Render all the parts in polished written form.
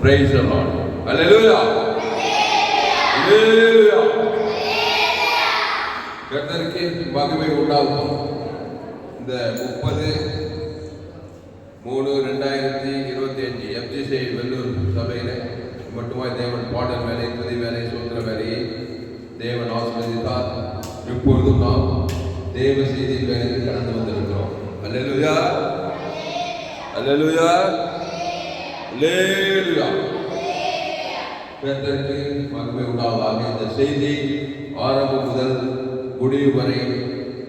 Praise the Lord. Hallelujah. Hallelujah. கர்த்தருக்கு மகிமை உண்டாகும். இந்த 30/3/2025 FGCI வெள்ளூர் சபையிலே மட்டுமாய் தேவன் பாடல் வேலை, துதி வேலை, சோத்திர வேலையை தேவன் ஆசீர்வதித்தார். இப்பொழுதும் நாம் தேவ செய்தி வேலைக்கு கடந்து வந்திருக்கிறோம். அல்லேலூயா, அல்லேலூயா, அல்லேலூயா. கர்த்தருக்கு மகிமை உண்டாவதாக. இந்த செய்தி ஆரம்பம் முதல் முடிவு வரை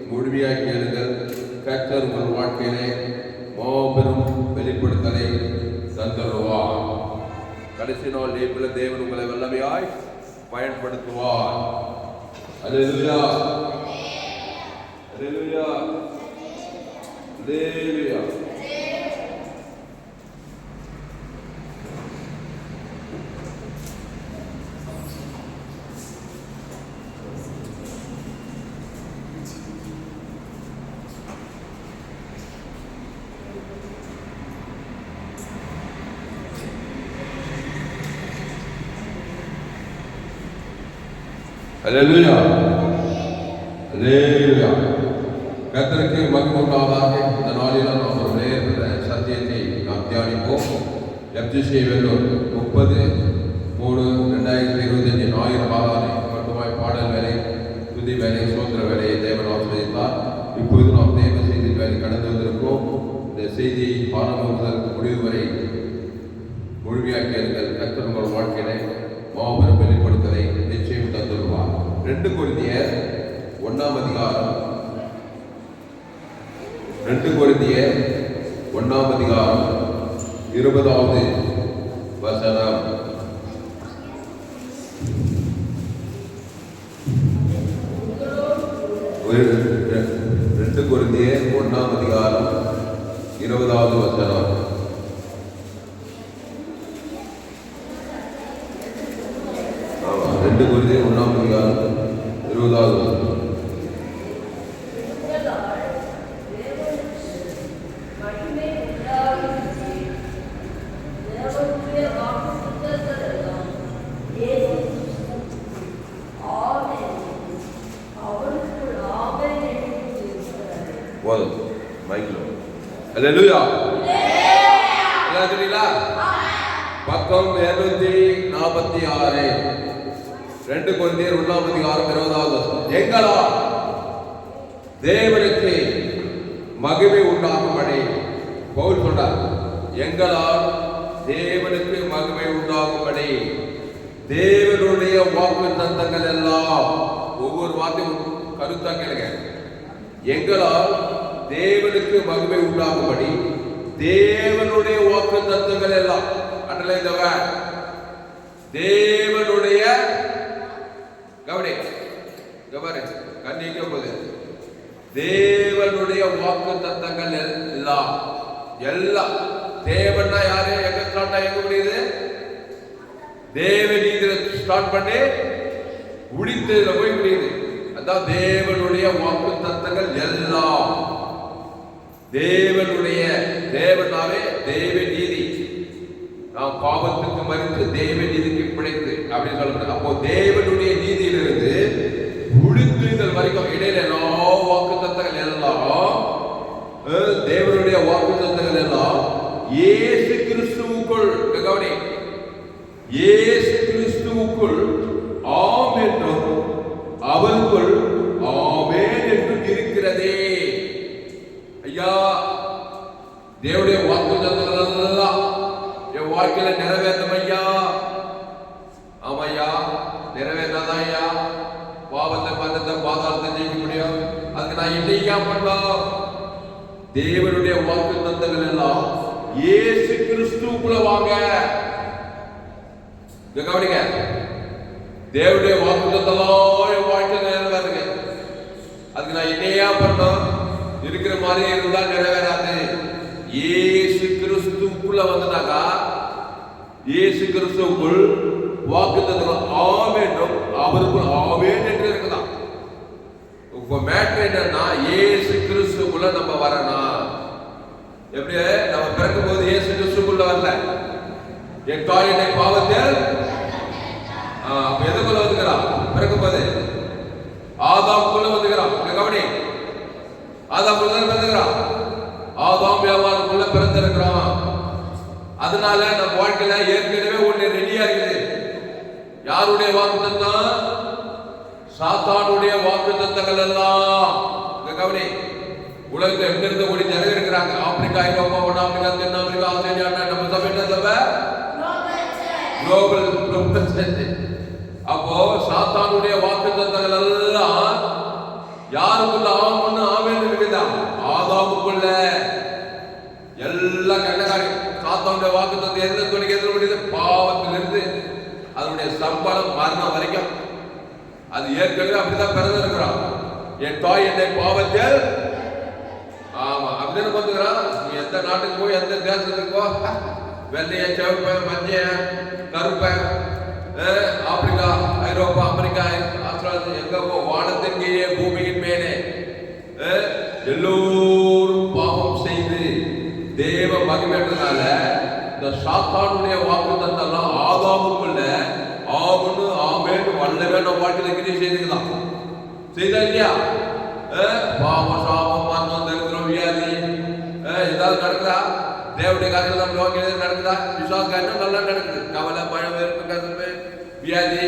முழுமையாக கேளுங்கள். கர்த்தர் உங்கள் வாழ்க்கையிலே மாபெரும் வெளிப்படுத்தலை தந்தருவார். கடைசி நாள் நேரத்தில் தேவன் உங்களை வல்லமையாய் பயன்படுத்துவார். அல்லேலூயா, அல்லேலூயா, அல்லேலூயா. அல்லேலூயா, அல்லேலூயா. கர்த்தருக்கு மகிமை உண்டாவதாக. இந்த நாளில் நாம் ஒரு நேர சத்தியத்தை நாம் தியானிப்போம். FGCI வெள்ளூர் 30/3/2025 ஞாயிறு பாராதனை மட்டுமாய் பாடல் வேலை, துதி வேலை, சோத்திர வேலையை தேவன் ஆசீர்வதித்தார். இப்பொழுது நாம் தேவ செய்தி வேலை கடந்து வந்திருக்கிறோம். இந்த செய்தி ஆரம்பம் முதல் முடிவு வரை முழுமையாக கேளுங்கள். கர்த்தர் உங்கள் வாழ்க்கையிலே மாபெரும் வெளிப்படுத்தலை நிச்சயம் தந்துள்ளார். 2 கொரிந்தியர் 1 அதிகாரம் 20வது வசனம். 2 கொரிந்தியர் 1 அதிகாரம் 20வது வசனம். அல்லேலூயா, பக்கம் 246. 2 கொரிந்தியர் 1 அதிகாரம் 20வது வசனம். எங்களால் தேவனுக்கு மகிமை உண்டாகும்படி பவுல் சொல்றார். எங்களால் தேவனுக்கு மகிமை உண்டாகும்படி தேவனுடைய வாக்கு தத்தங்கள் எல்லாம், ஒவ்வொரு வார்த்தையும் கருத்தா கேளுங்க. எங்களால் தேவனுக்கு மகிமை உண்டாகும்படி தேவனுடைய வாக்கு தத்தங்கள் எல்லாம், அண்டர்லைன், தேவனுடைய கவனி கவனி கண்ணிக்க போது தேவனுடைய வாக்கு தத்தங்கள் எல்லாம் எல்லாம். தேவன்னா யாரு? எங்க ஸ்டார்ட் ஆகி எங்க முடியுது? தேவன் இதுல ஸ்டார்ட் பண்ணி முடித்ததுல போய் முடியுது. அதான் தேவனுடைய வாக்கு தத்தங்கள் எல்லாம். தேவனுடைய, தேவனாவே தேவ நீதி. நாம் பாவத்துக்கு மறித்து தேவ நீதிக்கு பிழைத்து அப்படின்னு சொல்லப்படுது. அப்போ தேவனுடைய நீதியிலிருந்து முடித்துதல் வரைக்கும் இடையில எல்லா வாக்கு தத்தங்கள் எல்லாம், தேவனுடைய வாக்கு தத்தங்கள் எல்லாம் இயேசு கிறிஸ்துவுக்குள், கவனி, இயேசு கிறிஸ்துவுக்குள் ஆம் என்றும் அவருக்குள் ஆமென் என்றும் இருக்கிறதே. ஐயா, தேவனுடைய வாக்கு தத்தங்கள் எல்லாம் என் வாழ்க்கையில நிறைவேற்றும் ஐயா. ஆமையா, நிறைவேற்றாதான் ஐயா பாவத்தை பந்தத்தை பாதாளத்தை ஜெயிக்க முடியும். அதுக்கு நான் என்னையா பண்ணலாம்? தேவனுடைய வாக்கு தத்தங்கள் எல்லாம் இயேசு கிறிஸ்துவுக்குள்ள வாங்க. கவனிங்க, தேவனுடைய வாக்கு தத்தெல்லாம் என் வாழ்க்கையில நிறைவேறுங்க. அதுக்கு நான் என்னையா பண்ணோம்? இருக்கிற மாதிரி இருந்தா நிறைவேறாது. இயேசு கிறிஸ்துவுக்குள்ள வந்துட்டாக்கா, இயேசு கிறிஸ்துவுக்குள் வாக்கு தத்தம் ஆமென் அவருக்குள் ஆமென் என்று இருக்குதான். இப்ப மேட்டர் என்னன்னா, இயேசு கிறிஸ்துவுக்குள்ள நம்ம வரணும். எப்படி? நம்ம பிறக்கும் போது இயேசு கிறிஸ்துவுக்குள்ள வரல. என் தாய் என்னை பாவத்தில் அப்ப எதுக்குள்ள வந்துக்கிறான்? பிறக்கும் போது ஆதாமுக்குள்ள வந்துக்கிறான். கவனி, ஆதாமுக்குள்ள பிறந்துக்கிறான். ஆதாம் வியாபாரத்துக்குள்ள பிறந்திருக்கிறான். அதனால நம்ம வாழ்க்கையில ஏற்கனவே ஒண்ணு ரெடியா இருக்குது. யாருடைய வாக்குத்தத்தம்? சாத்தானுடைய வாக்குத்தத்தங்கள் எல்லாம். கவனி, உலகத்தில் எங்கிருந்து ஓடி நிறைய இருக்கிறாங்க. ஆப்பிரிக்கா, ஐரோப்பா, வட ஆப்பிரிக்கா, தென் ஆப்பிரிக்கா, ஆஸ்திரேலியா. நம்ம சபை என்ன சபை? Global church. அப்போ சாத்தானுடைய வாக்குத்தத்தங்கள் எல்லாம் யாருக்குள்ள ஆமன்னு ஆமேன்னு இருக்குதா? ஆதாமுக்குள்ள. எல்லா கண்டகாரியம் சாத்தானுடைய வாக்குத்தத்தம் எந்த துணைக்கு எதிர முடியுது? பாவத்திலிருந்து அதனுடைய சம்பளம் மரணம் வரைக்கும். அது ஏற்கனவே அப்படிதான் பிறந்திருக்கிறான். என் தாய் என்னை பாவத்தில் ஆமா அப்படின்னு பார்த்துக்கிறான். நீ எந்த நாட்டுக்கு போய் எந்த தேசத்துக்கு போ, வெள்ளைய, சிவப்ப, மஞ்ச, கருப்ப, ஆப்பிரிக்கா, ஐரோப்பா, அமெரிக்கா, ஆஸ்திரேலியா, எங்க போ, வானத்தின் கீழே பூமியின் மேலே எல்லோரும் பாவம் செய்து தேவ மகிமைன்றதால இந்த சாத்தானுடைய வாக்குத்தத்தம் ஆதாமுக்குள்ள ஆகுன்னு ஆமேன்னு வல்லவே நம்ம வாழ்க்கையில கிரியை செய்துக்கலாம். செய்தா இல்லையா? பாவம், சாபம், மரணம், தரித்திரம், வியாதி ஏதாவது நடக்குதா? தேவனுடைய காரியங்கள் நம்ம வாழ்க்கையில நடக்குதா? விசுவாச காரியம் நல்லா நடக்குது. கவலை, பயம், வெறுப்பு, கசப்பு, வியாதி,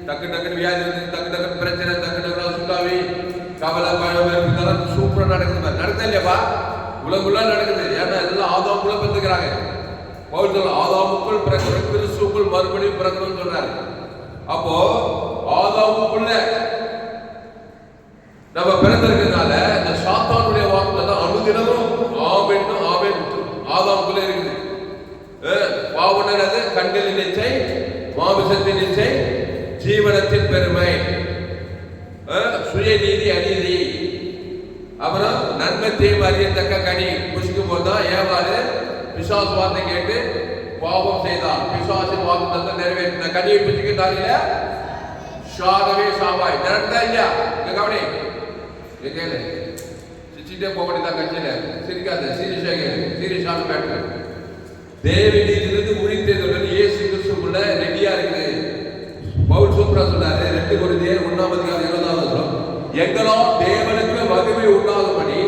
டக்கு டக்குன்னு வியாதி வந்து டக்கு டக்குன்னு பிரச்சனை, டக்கு டக்குனு சுத்தாவி, கவலை, பயம், வெறுப்பு இதெல்லாம் சூப்பரா நடக்குது. நடக்குதா இல்லையாப்பா? உலகுள்ள நடக்குது. ஏன்னா எல்லாம் ஆதாமுக்குள்ள பிறந்துக்கிறாங்க. பவுல் சொல்ல ஆதாமுக்குள் பிறக்கணும், கிறிஸ்துவுக்குள் மறுபடியும் பிறக்கணும்னு சொல்றாரு. அப்போ ஆதாமுக்குள்ள நம்ம பிறந்திருக்கிறதுனால இந்த சாத்தானுடைய வாக்குத்தத்தம் அனுதினமும் ஆமென் ஆமென் ஆதாமுக்குள்ள இருக்குது. பாவனது கண்களின் இச்சை, மாமிசத்தின் இச்சை, ஜீவனத்தின் பெருமை, சுயநீதி, அநீதி, அப்புறம் நன்மை தீமை அறியத்தக்க கனி புசிக்கும் போதுதான் ஏவாளு பிசாசு வார்த்தை கேட்டு பாவம் செய்தார். பிசாசின் வாக்குத்தத்தம் நிறைவேற்றின கனியை புசிக்கிட்டாரில சாகவே சாவாய். நடந்தா இல்லையா? கவனி, சிரிச்சுட்டே போக வேண்டியதான். கட்சியில சிரிக்காத, சீரியஸான மேட்டர். தேவனிலிருந்து உழித்ததுடன் இயேசு கிறிஸ்துக்குள்ள ரெடியா இருக்குது. பவுல் சூப்பரா சொன்னாரு. 2 கொரிந்தியர் 1:20 எங்களால் தேவனுக்கு மகிமை உண்டாகும்படி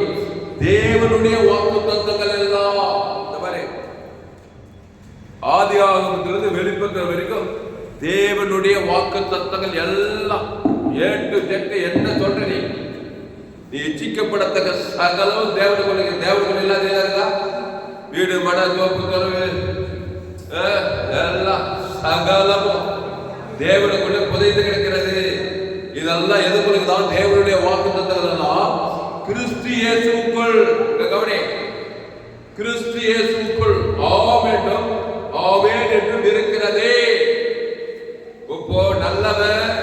தேவனுடைய வாக்குத்தத்தங்கள் எல்லாம் இந்த மாதிரி ஆதியாகமத்திலிருந்து வெளிப்படுத்துற வரைக்கும் தேவனுடைய வாக்குத்தத்தங்கள் எல்லாம் ஏட்டு தெட்டு என்ன சொல்ற நீ எச்சிக்கப்படத்தக்க சகலம் தேவனுக்கு. தேவனுக்கு இல்லாத வீடு, மன, தோப்பு, தொலைவு எல்லாம் சகலமும் தேவனுக்குள்ள புதைந்து கிடக்கிறது. இதெல்லாம் எதுக்குள்ளதான்? தேவனுடைய வாக்குத்தத்தங்கள் எல்லாம் கிறிஸ்து இயேசுவுக்குள். கவனி, கிறிஸ்து இயேசுவுக்குள் ஆமென் ஆமென் என்று இருக்கிறதே. இப்போ நல்லவன்,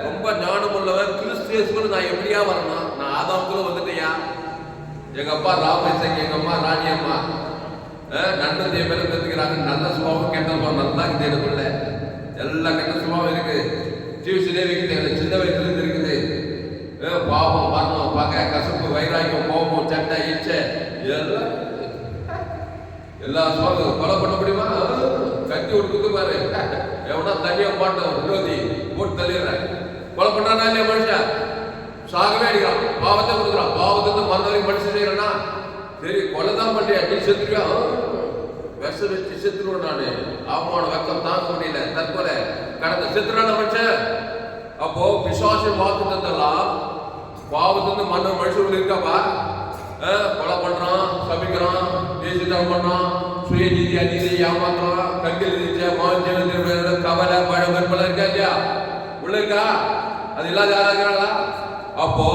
ரொம்ப ஞானம் உள்ளவன் கிறிஸ்து இயேசுக்குள்ள நான் எப்படியா வரணும்? நான் ஆதாமுக்குள்ள வந்துட்டேயா? எங்க அப்பா ராமேசங்க, எங்க அம்மா ராணி அம்மா நன்மை தேவையில கத்துக்கிறாங்க. நல்ல சுபாவம், கெட்ட சுபாவம் நல்லா இருக்குது. எனக்குள்ள எல்லா கெட்ட சுபாவம் இருக்கு. ஜீவிச்சிலே இருக்குது. சின்ன வயசுல இருந்து இருக்குது. பாவம், மரணம், பகை, கசப்பு, வைராக்கியம், கோபம், சண்டை, இச்சை எல்லா சுபாவம் கொலை பண்ண முடியுமா? கட்டி விட்டு பாரு. எவனா தனியா மாட்டோம் விரோதி போட்டு தள்ளிடுறேன். கொலை பண்றானா இல்லையா? மனுஷன் சாகவே அடிக்கிறான், பாவத்தை கொடுக்குறான். பாவத்தை மரணம் மனுஷன் செய்யறா? சரி, கொலைதான் பண்றியா? நீ செத்துருவியா? விஷ வச்சு செத்துருவோம். நானு அவமான வெக்கம் தாங்க முடியல, தற்கொலை கடந்த செத்துறான மனுஷன். அப்போ பிசாசின் வாக்குத்தத்தெல்லாம் பாவத்திலிருந்து மனுஷன் இருக்காப்பா. கொலை பண்றான், சபிக்கிறான், தேசியம் பண்றான், சுயநீதி, அநீதி, ஏமாத்துறான், கண்கள் கவலை, பழம், கற்பனை இருக்கா இல்லையா? உள்ள இருக்கா? அது இல்லாத யாராகிறாங்களா? அப்போ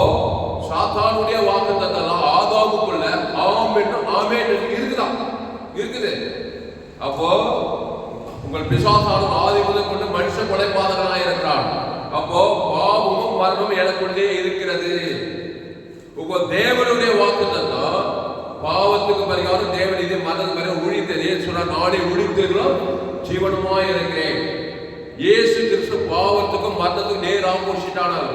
சாத்தானுடைய வாக்குத்தத்தெல்லாம் ஆதாமுக்குள்ள ஆமென் ஆமென் இருக்குதான், இருக்குது. அப்போ உங்கள் பிசாசான ஆதி முதல் கொண்டு மனுஷ கொலைபாதகனாக இருக்கிறான். அப்போ பாவமும் மரணமும் எனக்குள்ளே இருக்கிறது. உங்க தேவனுடைய வாக்குத்தத்தம் பாவத்துக்கு பரிகாரம் தேவன் இது மரணத்துக்கு பரிகாரம் உழித்ததே சொன்னா, நானே உழித்தீர்களும் ஜீவனமாய் இருக்கிறேன். இயேசு கிறிஸ்து பாவத்துக்கும் மரணத்துக்கும் நேர் ஆப்போசிட்டானார்.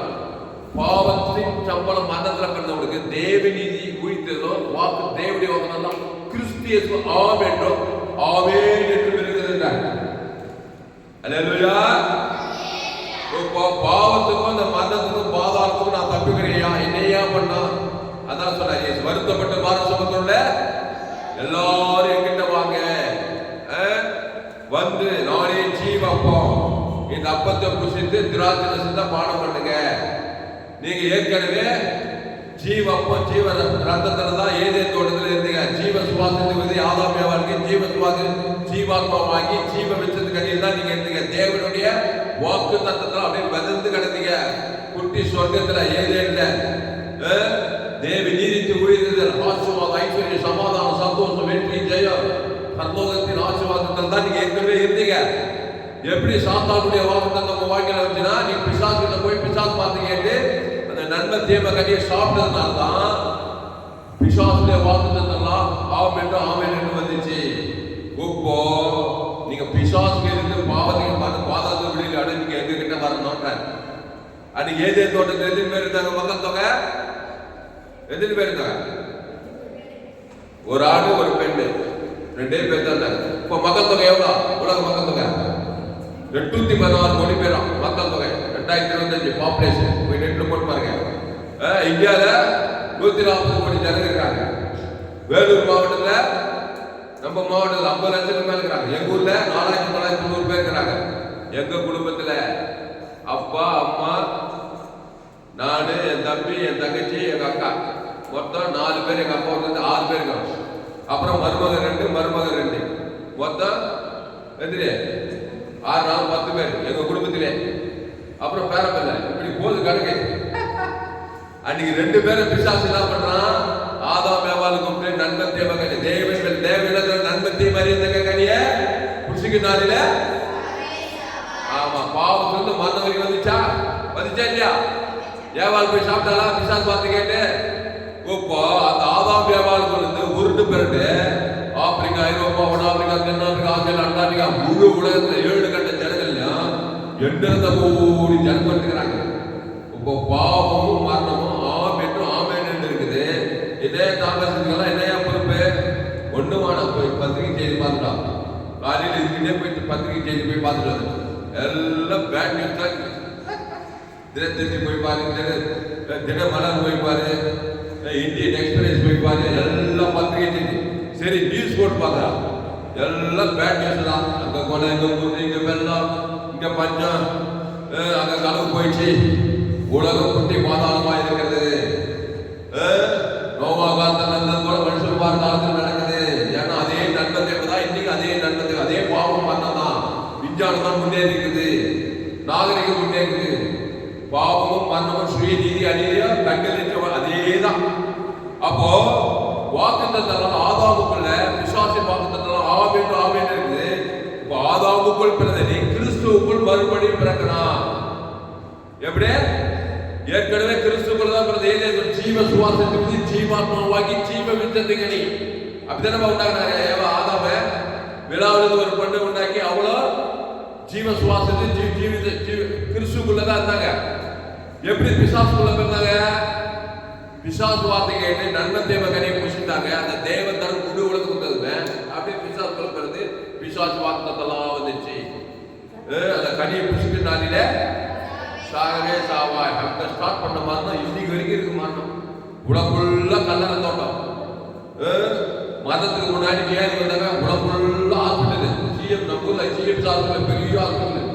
பாவத்தின் சம்பளம் மரணத்துல பிறந்தவனுக்கு தேவ நீதி உழித்ததோ வாக்கு தேவனுடைய வாக்குதான் கிறிஸ்து இயேசு ஆம் என்றும் ஆமென் என்று இருக்கிறார். அல்லேலூயா. பாவத்துக்கும் அந்த மரணத்துக்கும் பாதாளத்துக்கும் நான் தப்பிக்கிறையா, என்னையா பண்ணா? அதான் சொல்றாரு, வருத்தப்பட்டு பாரம் சுமந்துள்ள எல்லாரும் என்கிட்ட வாங்க, வந்து நானே ஜீவப்பம், இந்த அப்பத்தை புசித்து திராட்சை ரசத்தை பானம் பண்ணுங்க. நீங்க ஏற்கனவே ஜீவப்பம் ஜீவ ரத்தத்துல தான் ஏதேன் தோட்டத்தில் இருந்தீங்க. ஜீவ சுவாசத்துக்கு ஆதாம் ஏவாளுக்கு ஜீவ சுவாசம் ஜீவாத்மாவாகி ஜீவ விச்சத்து கனியில் தான் நீங்க இருந்தீங்க. தேவனுடைய வாக்கு தத்தத்துல அப்படியே மிதந்து கிடந்தீங்க. குட்டி சொர்க்கத்துல ஏதேன்ல தேவி நீதித்து உயிர்த்தல் ஆசீர்வாதம் ஐஸ்வர்ய சமாதானம் சந்தோஷம் வெற்றி ஜெயம் பரலோகத்தின் ஆசீர்வாதத்தில் தான் நீங்க ஏற்கனவே இருந்தீங்க. எப்படி சாத்தானுடைய வாக்கு தத்தம் வாழ்க்கையில வந்துச்சுன்னா, நீ பிசாசுகிட்ட போய் பிசாசு பார்த்து கேட்டு அந்த நன்மை தீமை கட்டியை சாப்பிட்டதுனால தான் பிசாசுடைய வாக்கு தத்தம்லாம் ஆமென் என்று வந்துச்சு. இப்போ நீங்க பிசாசுக்கு இருந்து பாவத்துக்கு பார்த்து பாதாள வெளியில அடைஞ்சிக்க எங்க கிட்ட வரணும்ன்ற அன்னைக்கு ஏதே தோட்டத்தில் எத்தனை பேர் இருந்தாங்க? மக்கள் தொகை எத்தனை பேர் இருந்தாங்க? ஒரு ஆடு ஒரு பெண்ணு, 2 பேர் தான் இருந்தாங்க. இப்போ மக்கள் தொகை எவ்வளவு? உலக மக்கள் தொகை 816 கோடி பேரா மக்கள் தொகை. 2025 பாப்புலேஷன் போய் நெட்ல போட்டு பாருங்க. இந்தியாவில் 140 கோடி ஜனங்க இருக்காங்க. வேலூர் மாவட்டத்தில் நம்ம மாவட்டத்தில் 50 லட்சத்துக்கு மேல இருக்கிறாங்க. எங்க ஊர்ல 4990 பேர் இருக்கிறாங்க. எங்க குடும்பத்துல அப்பா அம்மா நானு என் தம்பி என் தங்கச்சி எங்க அக்கா மொத்தம் 4 பேர். எங்க அப்பா வந்து 6 பேர் இருக்காங்க. அப்புறம் மருமகன் 2 மருமகன் 2 மொத்தம் எதிரே 6 4 10 பேர் எங்க குடும்பத்திலே. அப்புறம் பேரப்பில்ல இப்படி போது கணக்கு. அன்னைக்கு 2 பேரும் பிசாசு என்ன பண்றான்? ஆதாம் ஏவாளை கூப்பிட்டு நன்மை தீமை கனி தேவனிடத்துல நன்மை தீமை அறிந்த கனியை புசிக்கினாரில. ஆமா, பாவம் வந்து மரணம் வரைக்கும் வந்துச்சா இல்லையா? ஏவாள் போய் சாப்பிட்டாலா பிசாசு பார்த்து கேட்டு? இப்போ அந்த ஆதாம் ஏவாளுக்கு வந்து உருட்டு பெருட்டு ஆப்பிரிக்கா, ஐரோப்பா, வட ஆப்பிரிக்கா, தென்னாப்பிரிக்கா, ஆஸ்திரேலியா, அண்டார்டிகா முழு உலகத்துல 7 கட்ட ஜனங்கள்லையும் 8 கோடி ஜனம் இருக்கிறாங்க. இப்போ பாவமும் மரணமும் ஆமென் இருக்குது. இதே தாமசத்துக்கெல்லாம் என்னையா பொறுப்பு? ஒண்ணுமான போய் பத்திரிகை செய்தி பார்த்துட்டான். காலையில் இதுக்கிட்டே போய் பத்திரிகை செய்தி போய் பார்த்துட்டு எல்லாம் பேட் நியூஸ் தான். தினத்தந்தி போய் பாரு, தினமலர் போய் பாரு, இந்தியன் எக்ஸ்பிரஸ் போய் பாரு, எல்லாம் பத்திரிகை செய்தி. சரி நியூஸ் போட்டு பார்க்கறா, எல்லாம் பேட் நியூஸ் தான். அங்க கொலை, இங்க குண்டு, இங்க வெள்ளம், இங்க பஞ்சம், அங்க களவு போயிடுச்சு, உலகம் குட்டி பாதாளமா இருக்கிறது. நோவா காலத்தில் நடந்தது போல மனுஷன் காலத்தில் நடக்குது. ஏன்னா அதே நன்மை தான் இன்னைக்கு அதே நன்மை, அதே பாவம் பண்ணதான். விஞ்ஞானம் தான் முன்னேறி இருக்குது, நாகரிகம் முன்னேறுது. பாவமும் மரணமும் சுய நீதி அநீதியும் கண்டறிஞ்ச அதேதான். அப்போ வாக்குத்தத்தம் ஆதாமுக்குள்ள பிசாசின் வாக்குத்தத்தம் ஆமென் இருக்குது. இப்போ ஆதாமுக்குள் பிறந்த நீ கிறிஸ்துவுக்குள் மறுபடியும் பிறக்கிறான். எப்படி? ஏற்கனவே கிறிஸ்துக்குள் தான் பிறந்த ஜீவ சுவாசத்துக்கு ஜீவாத்மாவாகி ஜீவ வித்தத்தை கனி அப்படித்தானே உண்டாக்குனாரு. ஆதாம விழாவிலிருந்து ஒரு பெண்ணை உண்டாக்கி அவ்வளோ ஜீவ சுவாசத்தை ஜீவித கிறிஸ்துக்குள்ளதான் இருந்தாங்க. எப்படி பிசாசுக்குள்ள பிறந்தாங்க? பிசாசு வார்த்தை கேட்டு நன்மை தேவ கனியை புசிட்டாங்க. அந்த தேவ தரம் முழு உலகத்துக்கு வந்ததுமே அப்படியே பிசாசுக்குள்ள பிறந்து பிசாசு வார்த்தைலாம் வந்துச்சு. அந்த கனியை புசிட்டு நாளில சாகவே சாவாய் அங்க ஸ்டார்ட் பண்ண மாதிரி தான் இன்னைக்கு வரைக்கும் இருக்கு. மரணம் உடம்புள்ள கல்லறை தோட்டம். மதத்துக்கு முன்னாடி வியாதி வந்தாங்க, உடம்புள்ள ஹாஸ்பிட்டல். சிஎம் நம்பூர்ல சிஎம் ஹாஸ்பிட்டல் பெரிய ஹாஸ்பிட்டல்,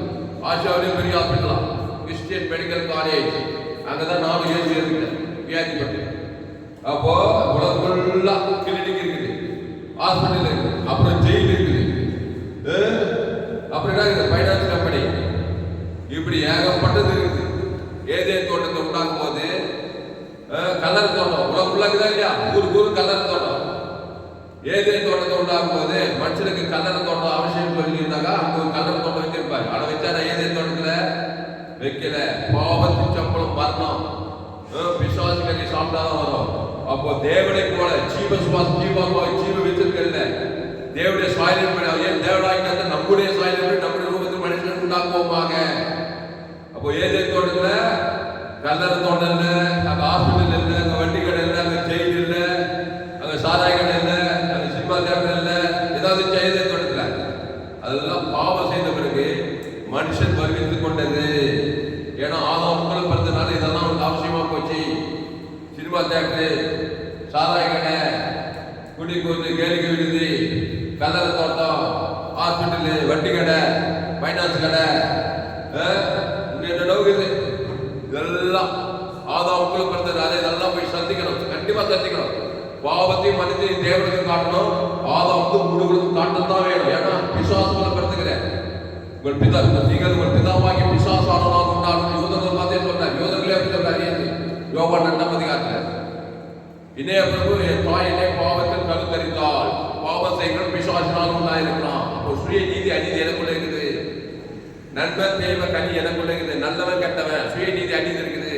ஆஷாவிலே பெரிய ஹாஸ்பிட்டலா, கிறிஸ்டியன் மெடிக்கல் காலேஜ். அங்கதான் நானும் ஏசி இருக்கிறேன் வியாதிப்பட்டு. அப்போ உடம்புள்ள கிளினிக் இருக்குது, ஹாஸ்பிட்டல் இருக்குது, அப்புறம் ஜெயில் இருக்குது, அப்புறம் என்ன இருக்குது ஃபைனான்ஸ் கம்பெனி, இப்படி ஏகப்பட்டது இருக்குது. ஏதேன் தோட்டத்தை உண்டாக்கும் போது கல்லறை தோட்டம் உலகுதான் இல்லையா? ஊருக்கு கல்லறை தோட்டம். ஏதேன் தோட்டத்தை உண்டாகும் போது மனுஷனுக்கு கல்லறை தோட்டம் அவசியம் சொல்லியிருந்தாங்க. அங்க ஒரு கல்லறை தோட்டம் வச்சிருப்பாரு. ஆனா வச்சாரா? ஏதேன் தோட்டத்துல வைக்கல. பாவத்தின் சம்பளம் மரணம், பிசாசு கட்டி சாப்பிட்டாதான் வரும். அப்போ தேவனை போல ஜீவ சுவாசம் ஜீவாத்மா ஜீவ வச்சிருக்கல தேவனுடைய சாயலின் படி ஏன் தேவனாய்க்காத நம்முடைய சாயலின் படி நம்முடைய ரூபத்தில் மனுஷன் உண்டாக்குவோமாக. அப்போ ஏதேன் தோட்டத்துல கல்லறை தோட்டம் இல்லை, அங்க ஹாஸ்பிட்டல் இல்லை, அங்க வண்டி கடை இல்லை, அங்க ஜெயில் இல்லை, அங்க சாராய கடை இல்லை, அங்க சினிமா தியேட்டர் இல்லை, ஏதாவது ஏதேன் இதெல்லாம் பாவம் செய்த பிறகு மனுஷன் வருவித்துக் கொண்டது. ஏன்னா ஆதாம் முதல் பிறந்தனால இதெல்லாம் அவனுக்கு அவசியமா போச்சு. சினிமா தியேட்டரு, சாராய கடை, குடி கூத்து, கேளிக்கை விடுதி, கல்லறை தோட்டம், ஹாஸ்பிட்டலு, வட்டி கடை, பைனான்ஸ் கடை, இருக்குது. இதெல்லாம் ஆதாமுக்குள்ள பிறந்தனால இதெல்லாம் போய் சந்திக்கணும், கண்டிப்பா சந்திக்கணும். பாவத்தையும் மனிதனையும் தேவனுக்கு காட்டணும், ஆதாமுக்கு முழுவதும் காட்டத்தான் வேணும். ஏன்னா பிசாசுக்குள்ள பிறந்துக்கிறேன். உங்கள் பிதா நீங்கள் உங்கள் பிதாவாகி பிசாசானதாக உண்டாகும் யூதர்கள் பார்த்தே சொல்றார். யூதர்களே அப்படி சொல்றாரு. யோவான் 2ஆம் அதிகாரத்தில் இணைய பிரபு என் தாய் என்னை பாவத்தில் கருத்தரித்தாள், பாவம் செய்கிற பிசாசினால் உண்டாயிருக்கிறான். அப்போ சுய நீதி அநீதி எனக்குள்ள இருக்குது, நண்பன் தெய்வ கனி எனக்குள்ள இருக்குது, நல்லவன் கெட்டவன் சுய நீதி அநீதி இருக்குது.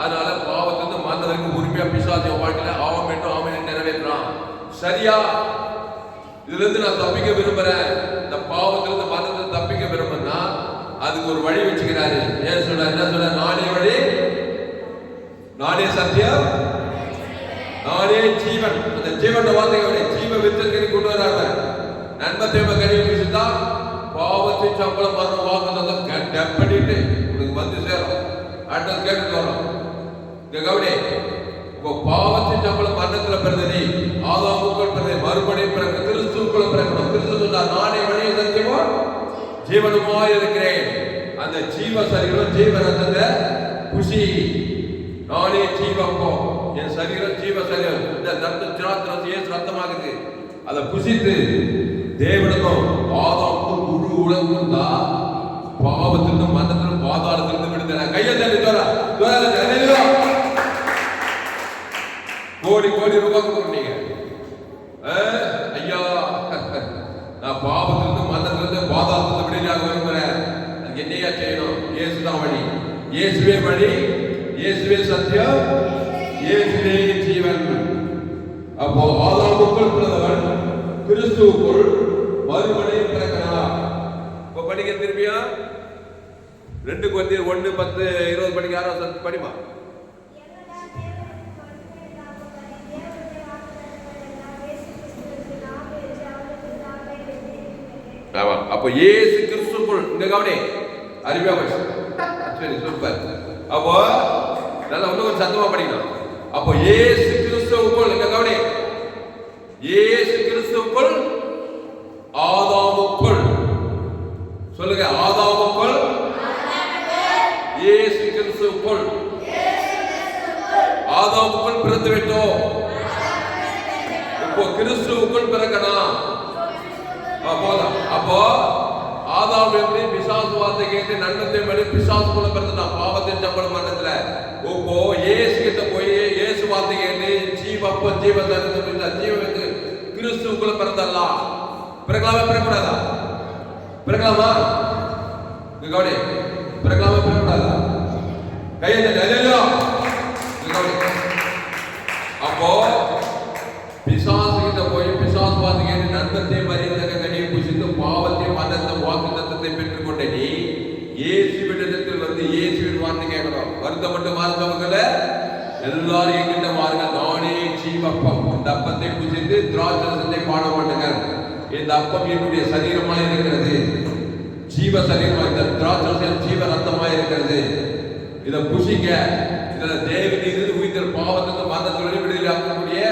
அதனால பாவத்திலிருந்து மாந்தவருக்கு உரிமையா பிசாசிய வாழ்க்கையில ஆவம் வேண்டும் ஆவன் நிறைவேற்றான். சரியா? இதுல இருந்து நான் தப்பிக்க விரும்புறேன், இந்த பாவத்திலிருந்து மரணத்தை தப்பிக்க விரும்புறேன்னா அதுக்கு ஒரு வழி வச்சுக்கிறாரு. ஏன் சொல்ற? என்ன சொல்ற? நானே வழி, நானே சத்தியம், நானே ஜீவன். அந்த ஜீவன் வார்த்தையோட ஜீவ வித்தல் கொண்டு வராங்க. நன்மை தேவை கருவி பேசிட்டா பாவத்தின் சம்பளம் மரணம் வாக்குதான் டெப் பண்ணிட்டு உனக்கு வந்து சேரும். அடுத்தது கேட்டு வரும். கவனி, இப்போ பாவத்தின் சம்பளம் மரணத்துல பிறந்தது, ஆதாமுக்குள் பிறந்தது, மறுபடியும் பிறகு கிறிஸ்துவுக்குள்ள பிறக்கணும். கிறிஸ்து சொன்னார், நானே வழி சத்தியமும் ஜீவனுமாய் இருக்கிறேன். அந்த ஜீவ சரீரம் ஜீவ ரத்தத்தை குஷி, நானே ஜீவப்போம், என் சரீரம் ஜீவ சரீரம், இந்த ரத்தமாகுது. அதை புசித்து தேவனுக்கும் ஆதாமுக்கும் முழு உலகம் தான் பாவத்திலிருந்து மரணத்திலிருந்து பாதாளத்திலிருந்து விடுதலை. கையை தள்ளி கோடி கோடி ரூபாய் கொடுத்தீங்க. ஐயா, நான் பாவத்திலிருந்து மரணத்திலிருந்து பாதாளத்திலிருந்து விடுதலையாக விரும்புறேன். அதுக்கு என்னையா செய்யணும்? இயேசுதான் வழி, இயேசுவே வழி, இயேசுவே சத்தியம், இயேசுவே ஜீவன். அப்போ ஆதாமுக்குள் பிறந்தவன் கிறிஸ்துவுக்குள் மறுபடியும் பிறக்கிறார். இப்போ படிக்க திரும்பியா 2 கொரிந்தியர் 1:10-20 படிக்க. 6 படிமா. ஆமா, அப்போ இயேசு கிறிஸ்துவுக்குள், இங்க கவனி, அறிவியா போச்சு. சரி, சூப்பர். அப்போ நல்லா இன்னும் ஒரு சத்தமா படிக்கணும். அப்போ இயேசு கிறிஸ்துவுக்குள், இங்க கவனி, இயேசு கிறிஸ்துவுக்குள் ஆதாமுக்குள், சொல்லுங்க, ஆதாமுக்குள் இயேசு கிறிஸ்துவுக்குள், ஆதாமுக்குள் பிறந்து விட்டோம். இப்போ கிறிஸ்துவுக்குள் பிறக்கணும். போதும். அப்போ ஆதாம் எப்படி பிசாசு வார்த்தை கேட்டு நன்மத்தை படி பிசாசுக்குள்ள பிறந்துட்டான் பாவத்தின் சம்பளம் மரணத்துல. இப்போ இயேசு கிட்ட போய் இயேசு வார்த்தை கேட்டு ஜீவப்ப ஜீவ தரிசன ஜீவத்துக்கு கிறிஸ்துவுக்குள்ள பிறந்தடலாம். பிறக்கலாமா பிறக்கூடாதா? பிறக்கலாமா? கவனி, பிறக்கலாமா பிறக்கூடாதா? கையை தட்டி. அப்போ பிசாசு கிட்ட போய் பிசாசு வார்த்தை கேட்டு நன்மத்தை மறியத்தக்க கனியை புசித்து பாவத்தை மரணத்தை வாக்கு தத்தத்தை பெற்றுக் கொண்ட நீ இயேசுவிடத்தில் வந்து இயேசுவின் வார்த்தை கேட்கணும். வருத்தப்பட்டு மாறுத்தவங்கள எல்லாரும் என்கிட்ட வாருங்க, நானே ஜீவப்பம், இந்த அப்பத்தை புசித்து திராட்சரசத்தை பாட மாட்டேங்க. இந்த அப்பம் என்னுடைய சரீரமாய் இருக்கிறது, ஜீவ சரீரமாய், இந்த திராட்சரசம் ஜீவ ரத்தமாய் இருக்கிறது. இதை புசிங்க. இதுல தேவன் உயிர் பாவத்திற்கு மரணத்திலிருந்து விடுதலை ஆக்கக்கூடிய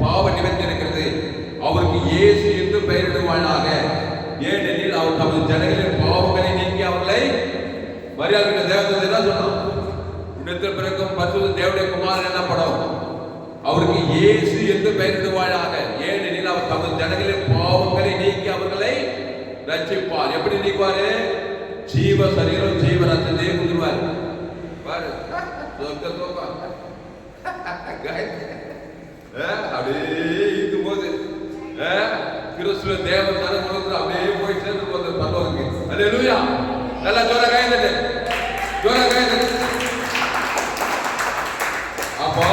பாவ நிவர்த்தி இருக்கிறது. அவருக்கு இயேசு என்று பெயரிடுவானாக, ஏனெனில் அவர் தமது ஜனங்களின் பாவங்களை நீக்கி அவர்களை மரியாதை. தேவதூதன் என்ன சொன்னான்? உன்னதத்தில் பிறக்கும் பரிசுத்த தேவனுடைய குமாரன் என்ன படம்? அவருக்கு இயேசு என்று பெயரிடுவானாக, ஏனெனில் அவர் தமது ஜனங்களின் பாவங்களை நீக்கி அவர்களை ரட்சிப்பார். எப்படி நீக்குவாரு? ஜீவ சரீரம் ஜீவ ரத்தத்தை கொடுத்துருவார். பாரு, அப்படியே இருக்கும் போது கிறிஸ்துவ தேவன் தரம் கொடுத்து அப்படியே போய் சேர்ந்து போது பரலோகத்துக்கு. அல்லேலூயா. நல்லா ஜோரா கைதட்டு, ஜோரா கைதட்டு. அப்போ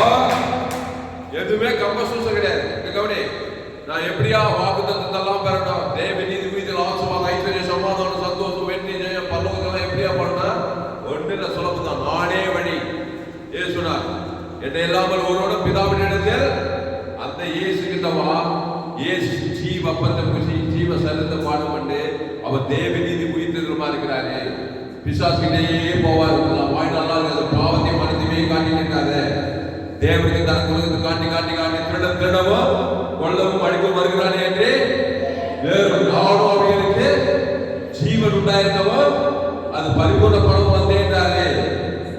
எதுவுமே கம்பசூசம் கிடையாது. கவனி, நான் எப்படியா வாக்கு தத்தெல்லாம் பெறணும், தேவ நீதி மீதில் ஆசீர்வாதம் ஐஸ்வர்ய சமாதானம் சந்தோஷம் வெற்றி ஜெயம் பரலோகத்தெல்லாம் எப்படியா பண்ணா? ஒன்று சுலபம் தான், நானே வழி. இயேசுனார், என்னை இல்லாமல் ஒருவரோட பிதாவின் இடத்தில் அந்த இயேசு கிட்ட வா. இயேசு ஜீவ அப்பத்தை புசி ஜீவ சரீரத்தை பாட அவர் தேவ நீதி உயிர்த்தெழுமா இருக்கிறாரு. பிசாசுகிட்டே போவார். வாய் நல்லா இருக்காது, பாவத்தை மனத்தையுமே காட்டிட்டு இருக்காது. தேவனுக்கு தனக்கு உலகத்தை காட்டி காட்டி காட்டி திருடவும் கொல்லவும் அழிக்கவும் வருகிறானே என்று வேறு நானும் அவர்களுக்கு ஜீவன் உண்டாயிருக்கவும் அது பரிபூர்ணப்படவும் வந்தேன்றாரு.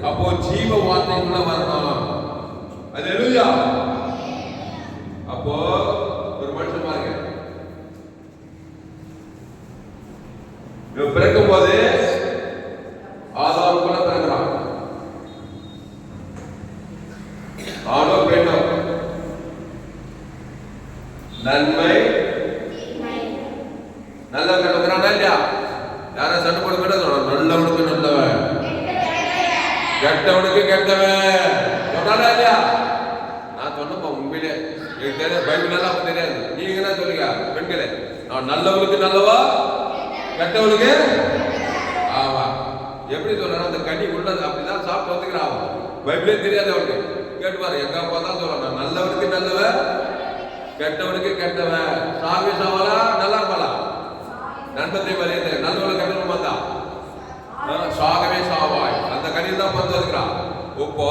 அப்போ ஜீவ வார்த்தைக்குள்ள வரணும். அல்லேலூயா. அப்போ ஒரு மனுஷன் பாருங்க, பிறக்கும் போது ஆதாமுக்குள்ள பிறக்கிறான். ஆணோ பெண்ணோ, நன்மை நல்ல கட்டுக்கிறானா இல்லையா? யார சண்டை போடுங்க, நல்லவனுக்கு நல்லவன், கெட்டவனுக்கு கெட்டவன் சொன்னானா இல்லையா? நான் சொன்னப்பா உண்மையிலே எனக்கு தெரியாது, பைபிள் எல்லாம் அப்ப தெரியாது. நீங்க என்ன சொல்லுங்க பெண்களே? நான் நல்லவனுக்கு நல்லவா, கெட்டவனுக்கு ஆமா. எப்படி சொல்றான்? அந்த கனி உள்ளது அப்படிதான் சாப்பிட்டு வந்துக்கிறான். பைபிளே தெரியாது அவனுக்கு. கேட்டுப்பாரு, எங்க அப்பா தான் சொல்றான், நல்லவனுக்கு நல்லவன், கெட்டவனுக்கு கெட்டவன். சாமி சாவாலா நல்லா இருப்பாளா? நண்பத்தை வரையது நல்லவனுக்கு கெட்டவன் வந்தா சாகவே சாவாய். அந்த கனியில் தான் வந்து வந்துக்கிறான். இப்போ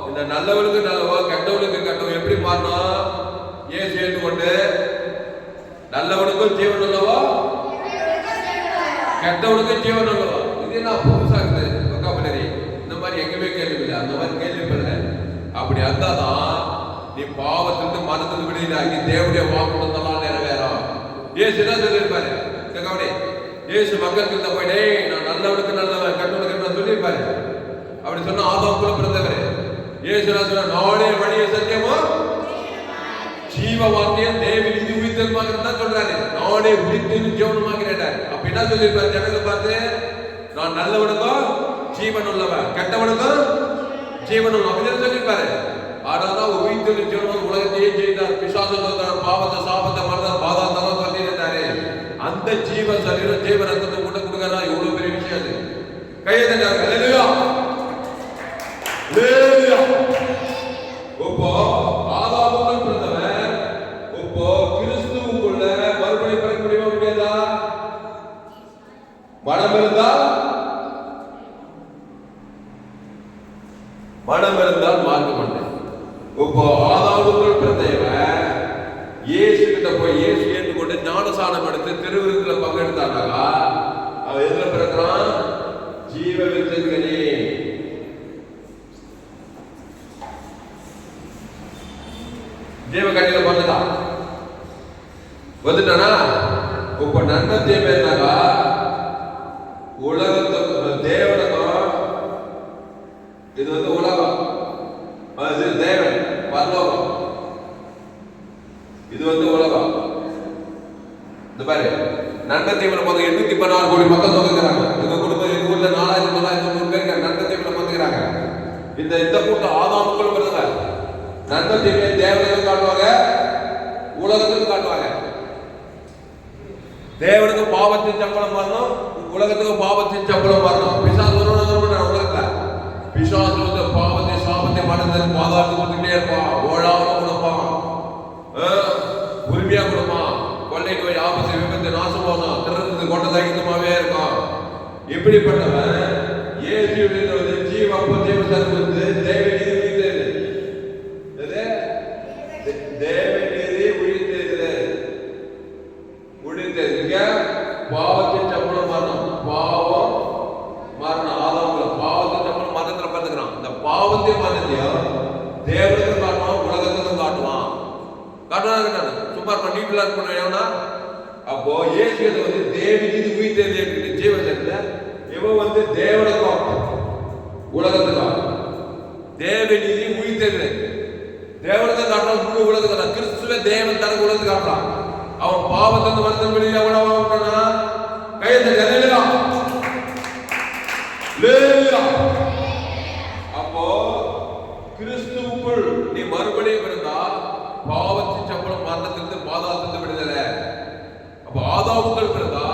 இந்த நல்லவனுக்கு நல்லவன், கெட்டவனுக்கு கெட்டவன் எப்படி மாறணும்? ஏன் சேர்த்து கொண்டு நல்லவனுக்கும் ஜீவன் உள்ளவோ, கெட்டவனுக்கும் ஜீவன் உள்ளவோ. இது என்ன புதுசா இருக்குது வொக்காபுலரி? இந்த மாதிரி எங்கேயுமே கேள்வி இல்லை, அந்த மாதிரி கேள்விப்படல. அப்படி இருந்தாதான் நீ பாவத்திலிருந்து மனத்திலிருந்து விடுதலாகி தேவனுடைய வாக்குறுத்தலாம் நிறைவேறும். ஏசு என்ன சொல்லியிருப்பாரு? கவனி, ஏசு மக்களுக்கு போயிட்டே நான் நல்லவனுக்கு நல்லவன், கெட்டவனுக்கு சொல்லியிருப்பாரு. அப்படி சொன்னா ஆதாமுக்குள்ள பிறந்தவர். ஏசு சொன்ன நானே வழியை சத்தியமா ஜீவ வார்த்தையும் தேவ நீதி உயிர்த்தெழுமாக தான் சொல்றாரு. நானே உயிர்த்தெழு ஜீவனமாகிறேன். அப்ப என்ன சொல்லியிருப்பாரு? ஜனங்களை பார்த்து, நான் நல்லவனுக்கும் ஜீவன் உள்ளவன், கெட்டவனுக்கும் ஜீவன் உள்ளவன் அப்படின்னு சொல்லியிருப்பாரு. ஆனாதான் உயிர்த்தெழு ஜீவன் உலகத்தையே செய்தார். பிசாசம் பாவத்தை சாபத்தை மரணம் பாதாளம் சொல்லியிருந்தாரு. அந்த ஜீவ சரீரம் ஜீவ ரத்தத்தை கூட கொடுக்கறா. எவ்வளவு பெரிய விஷயம் அது. கையை தட்டாங்க. அல்லேலூயா. அல்லேலூயா. இப்போ ஆதாமுக்குள் பிறந்தவன் இப்போ கிறிஸ்துவுக்குள்ள மறுபடியும் பிறக்க முடியுமா முடியாதா? மனம் இருந்தால் மார்க்கம் உண்டு. இப்போ ஆதாமுக்குள் பிறந்தவன் இயேசு கிட்ட போய் இயேசு ஏற்றுக்கொண்டு ஞானசானம் எடுத்து திருவிருந்தில் பங்கெடுத்தாங்க. அவன் எதுல பிறக்கிறான்? ஜீவ விருத்தத்திலே. ஜீவ கண்ணில பிறந்துட்டான். வந்துட்டானா? இப்ப நன்மை தீமை இருந்தாங்க. உலகத்துக்கும் தேவனுக்கும் இது வந்து உலகம், அது தேவன் பரலோகம். இது வந்து உலகம். இந்த பாரு, நன்மை தீவிர போது 816 கோடி மக்கள் தொகுக்கிறாங்க. எங்க குடும்பம் எங்க ஊர்ல 4900 பேருக்கு நன்மை தீவிர வந்துக்கிறாங்க. இந்த கூட்டம் ஆதாமுக்குள் பிறந்தவங்க. நன்மை தீவிர தேவனுக்கு காட்டுவாங்க, உலகத்துக்கு காட்டுவாங்க. தேவனுக்கு பாவத்தின் சம்பளம் வரணும், உலகத்துக்கு பாவத்தின் சம்பளம் வரணும். பிசாசு உலகத்துல பிசாசு வந்து பாவத்தை சாபத்தை மனதில் பாதாளத்துக்கு வந்துட்டே இருப்பான். ஓழாம கொடுப்பான், உரிமையா கொடுப்பான். கொள்ளை நோய், ஆபத்து, விபத்து, நாசமோசம், திறந்து கொண்ட தகிதமாவே இருக்கான். இப்படிப்பட்டவன் இயேசு ஜீவ அப்போ ஜீவ சர்வத்து தேவ நீதி உயிர்த்தது. தேவ நீதி உயிர்த்தது. பாவத்தின் சம்பளம் மரணம். பாவம் மரணம். ஆதாமுல பாவத்தின் சம்பளம் மரணத்துல பார்த்துக்கிறான். இந்த பாவத்தையும் மரணத்தையும் தேவனுக்கும் காட்டுவான், உலகத்துக்கும் காட்டுவான். காட்டுவாங்க சும்மா நீட்டுல இருக்கணும். அப்போ இயேசு வந்து தேவ நீதி உயிர்த்தது ஜீவன். இவன் வந்து தேவனுக்கும் உலகத்துக்கும் தேவ நீதி உயிர்த்தது. தேவனுக்கு காட்டுறான், முழு உலகத்தை. கிறிஸ்துவ தேவன் தனக்கு உலகத்துக்கு காட்டுறான். அவன் பாவத்திலிருந்து மனதில் வெளியே எவ்வளவு கையத்தை ஜனலாம். அப்போ கிறிஸ்துவுக்குள் நீ மறுபடியும் இருந்தால் பாவத்தின் சம்பளம் மரணத்திலிருந்து பாதாளத்திலிருந்து விடுதலை. அப்போ ஆதாமுக்குள் பிறந்தா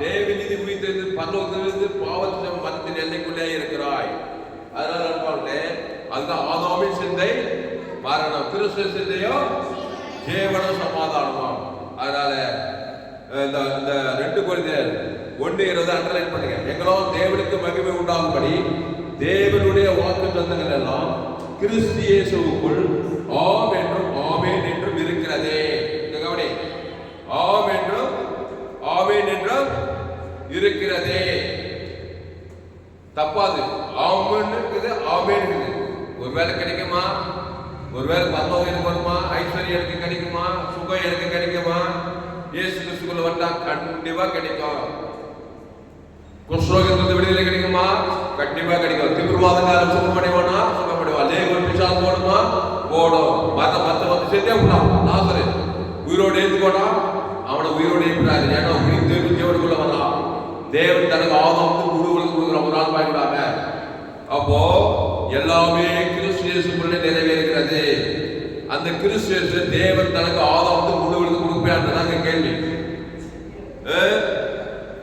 தேவ நீதி உயிர்த்தெழுந்து பரலோகத்திலிருந்து பாவத்தின் மரணத்தின் எல்லைக்குள்ளே இருக்கிறாய். அதனால அதுதான் ஆதாமின் சிந்தை மரணம், கிறிஸ்துவ சிந்தையோ ஜீவன சமாதானமா. அதனால இந்த 2 கொரிந்தியர் 1:20 அண்டர்லைன் பண்ணுங்க. எங்களால் தேவனுக்கு மகிமை உண்டாகும்படி தேவனுடைய வாக்குத்தத்தங்கள் எல்லாம் கிறிஸ்து இயேசுவுக்குள் ஆம் என்றும் ஆமென் என்றும் இருக்கிறதே. கவனி, ஆம் என்றும் ஆமென் என்றும் இருக்கிறதே. தப்பாது. ஆமென் இருக்குது, ஆமென் இருக்குது. ஒருவேளை கிடைக்குமா? ஒருவேளை பரலோகம் எனக்கு வருமா? ஐஸ்வர்யம் எனக்கு கிடைக்குமா? சுகம் எனக்கு கிடைக்குமா? இயேசு கிறிஸ்துக்குள்ள வந்தா கண்டிப்பா கிடைக்கும். குஷ்ரோகத்திலிருந்து விடுதலை கிடைக்குமா? கண்டிப்பா கிடைக்கும். திமிர்வாதங்காரம் சுகமடைவானா? சுகமடைவா. லேகோல் பிசாசு போடுமா? போடும். மத்த செத்தே விடலாம். லாசரு உயிரோடு எழுந்துக்கோனா அவனை உயிரோடு எழுப்பினாரு. ஏன்னா உயிர் தேவனுக்குள்ள வரலாம். தேவன் தனக்கு ஆதாம் முழுவதும் கொடுக்குற ஒரு நாள் பாய்க்கிறாங்க. அப்போ எல்லாமே கிறிஸ்து இயேசுக்குள்ளே நிறைவேறுகிறது. அந்த கிறிஸ்து இயேசு தேவன் தனக்கு ஆதாம் முழுவதும் கொடுப்பாங்க கேள்வி.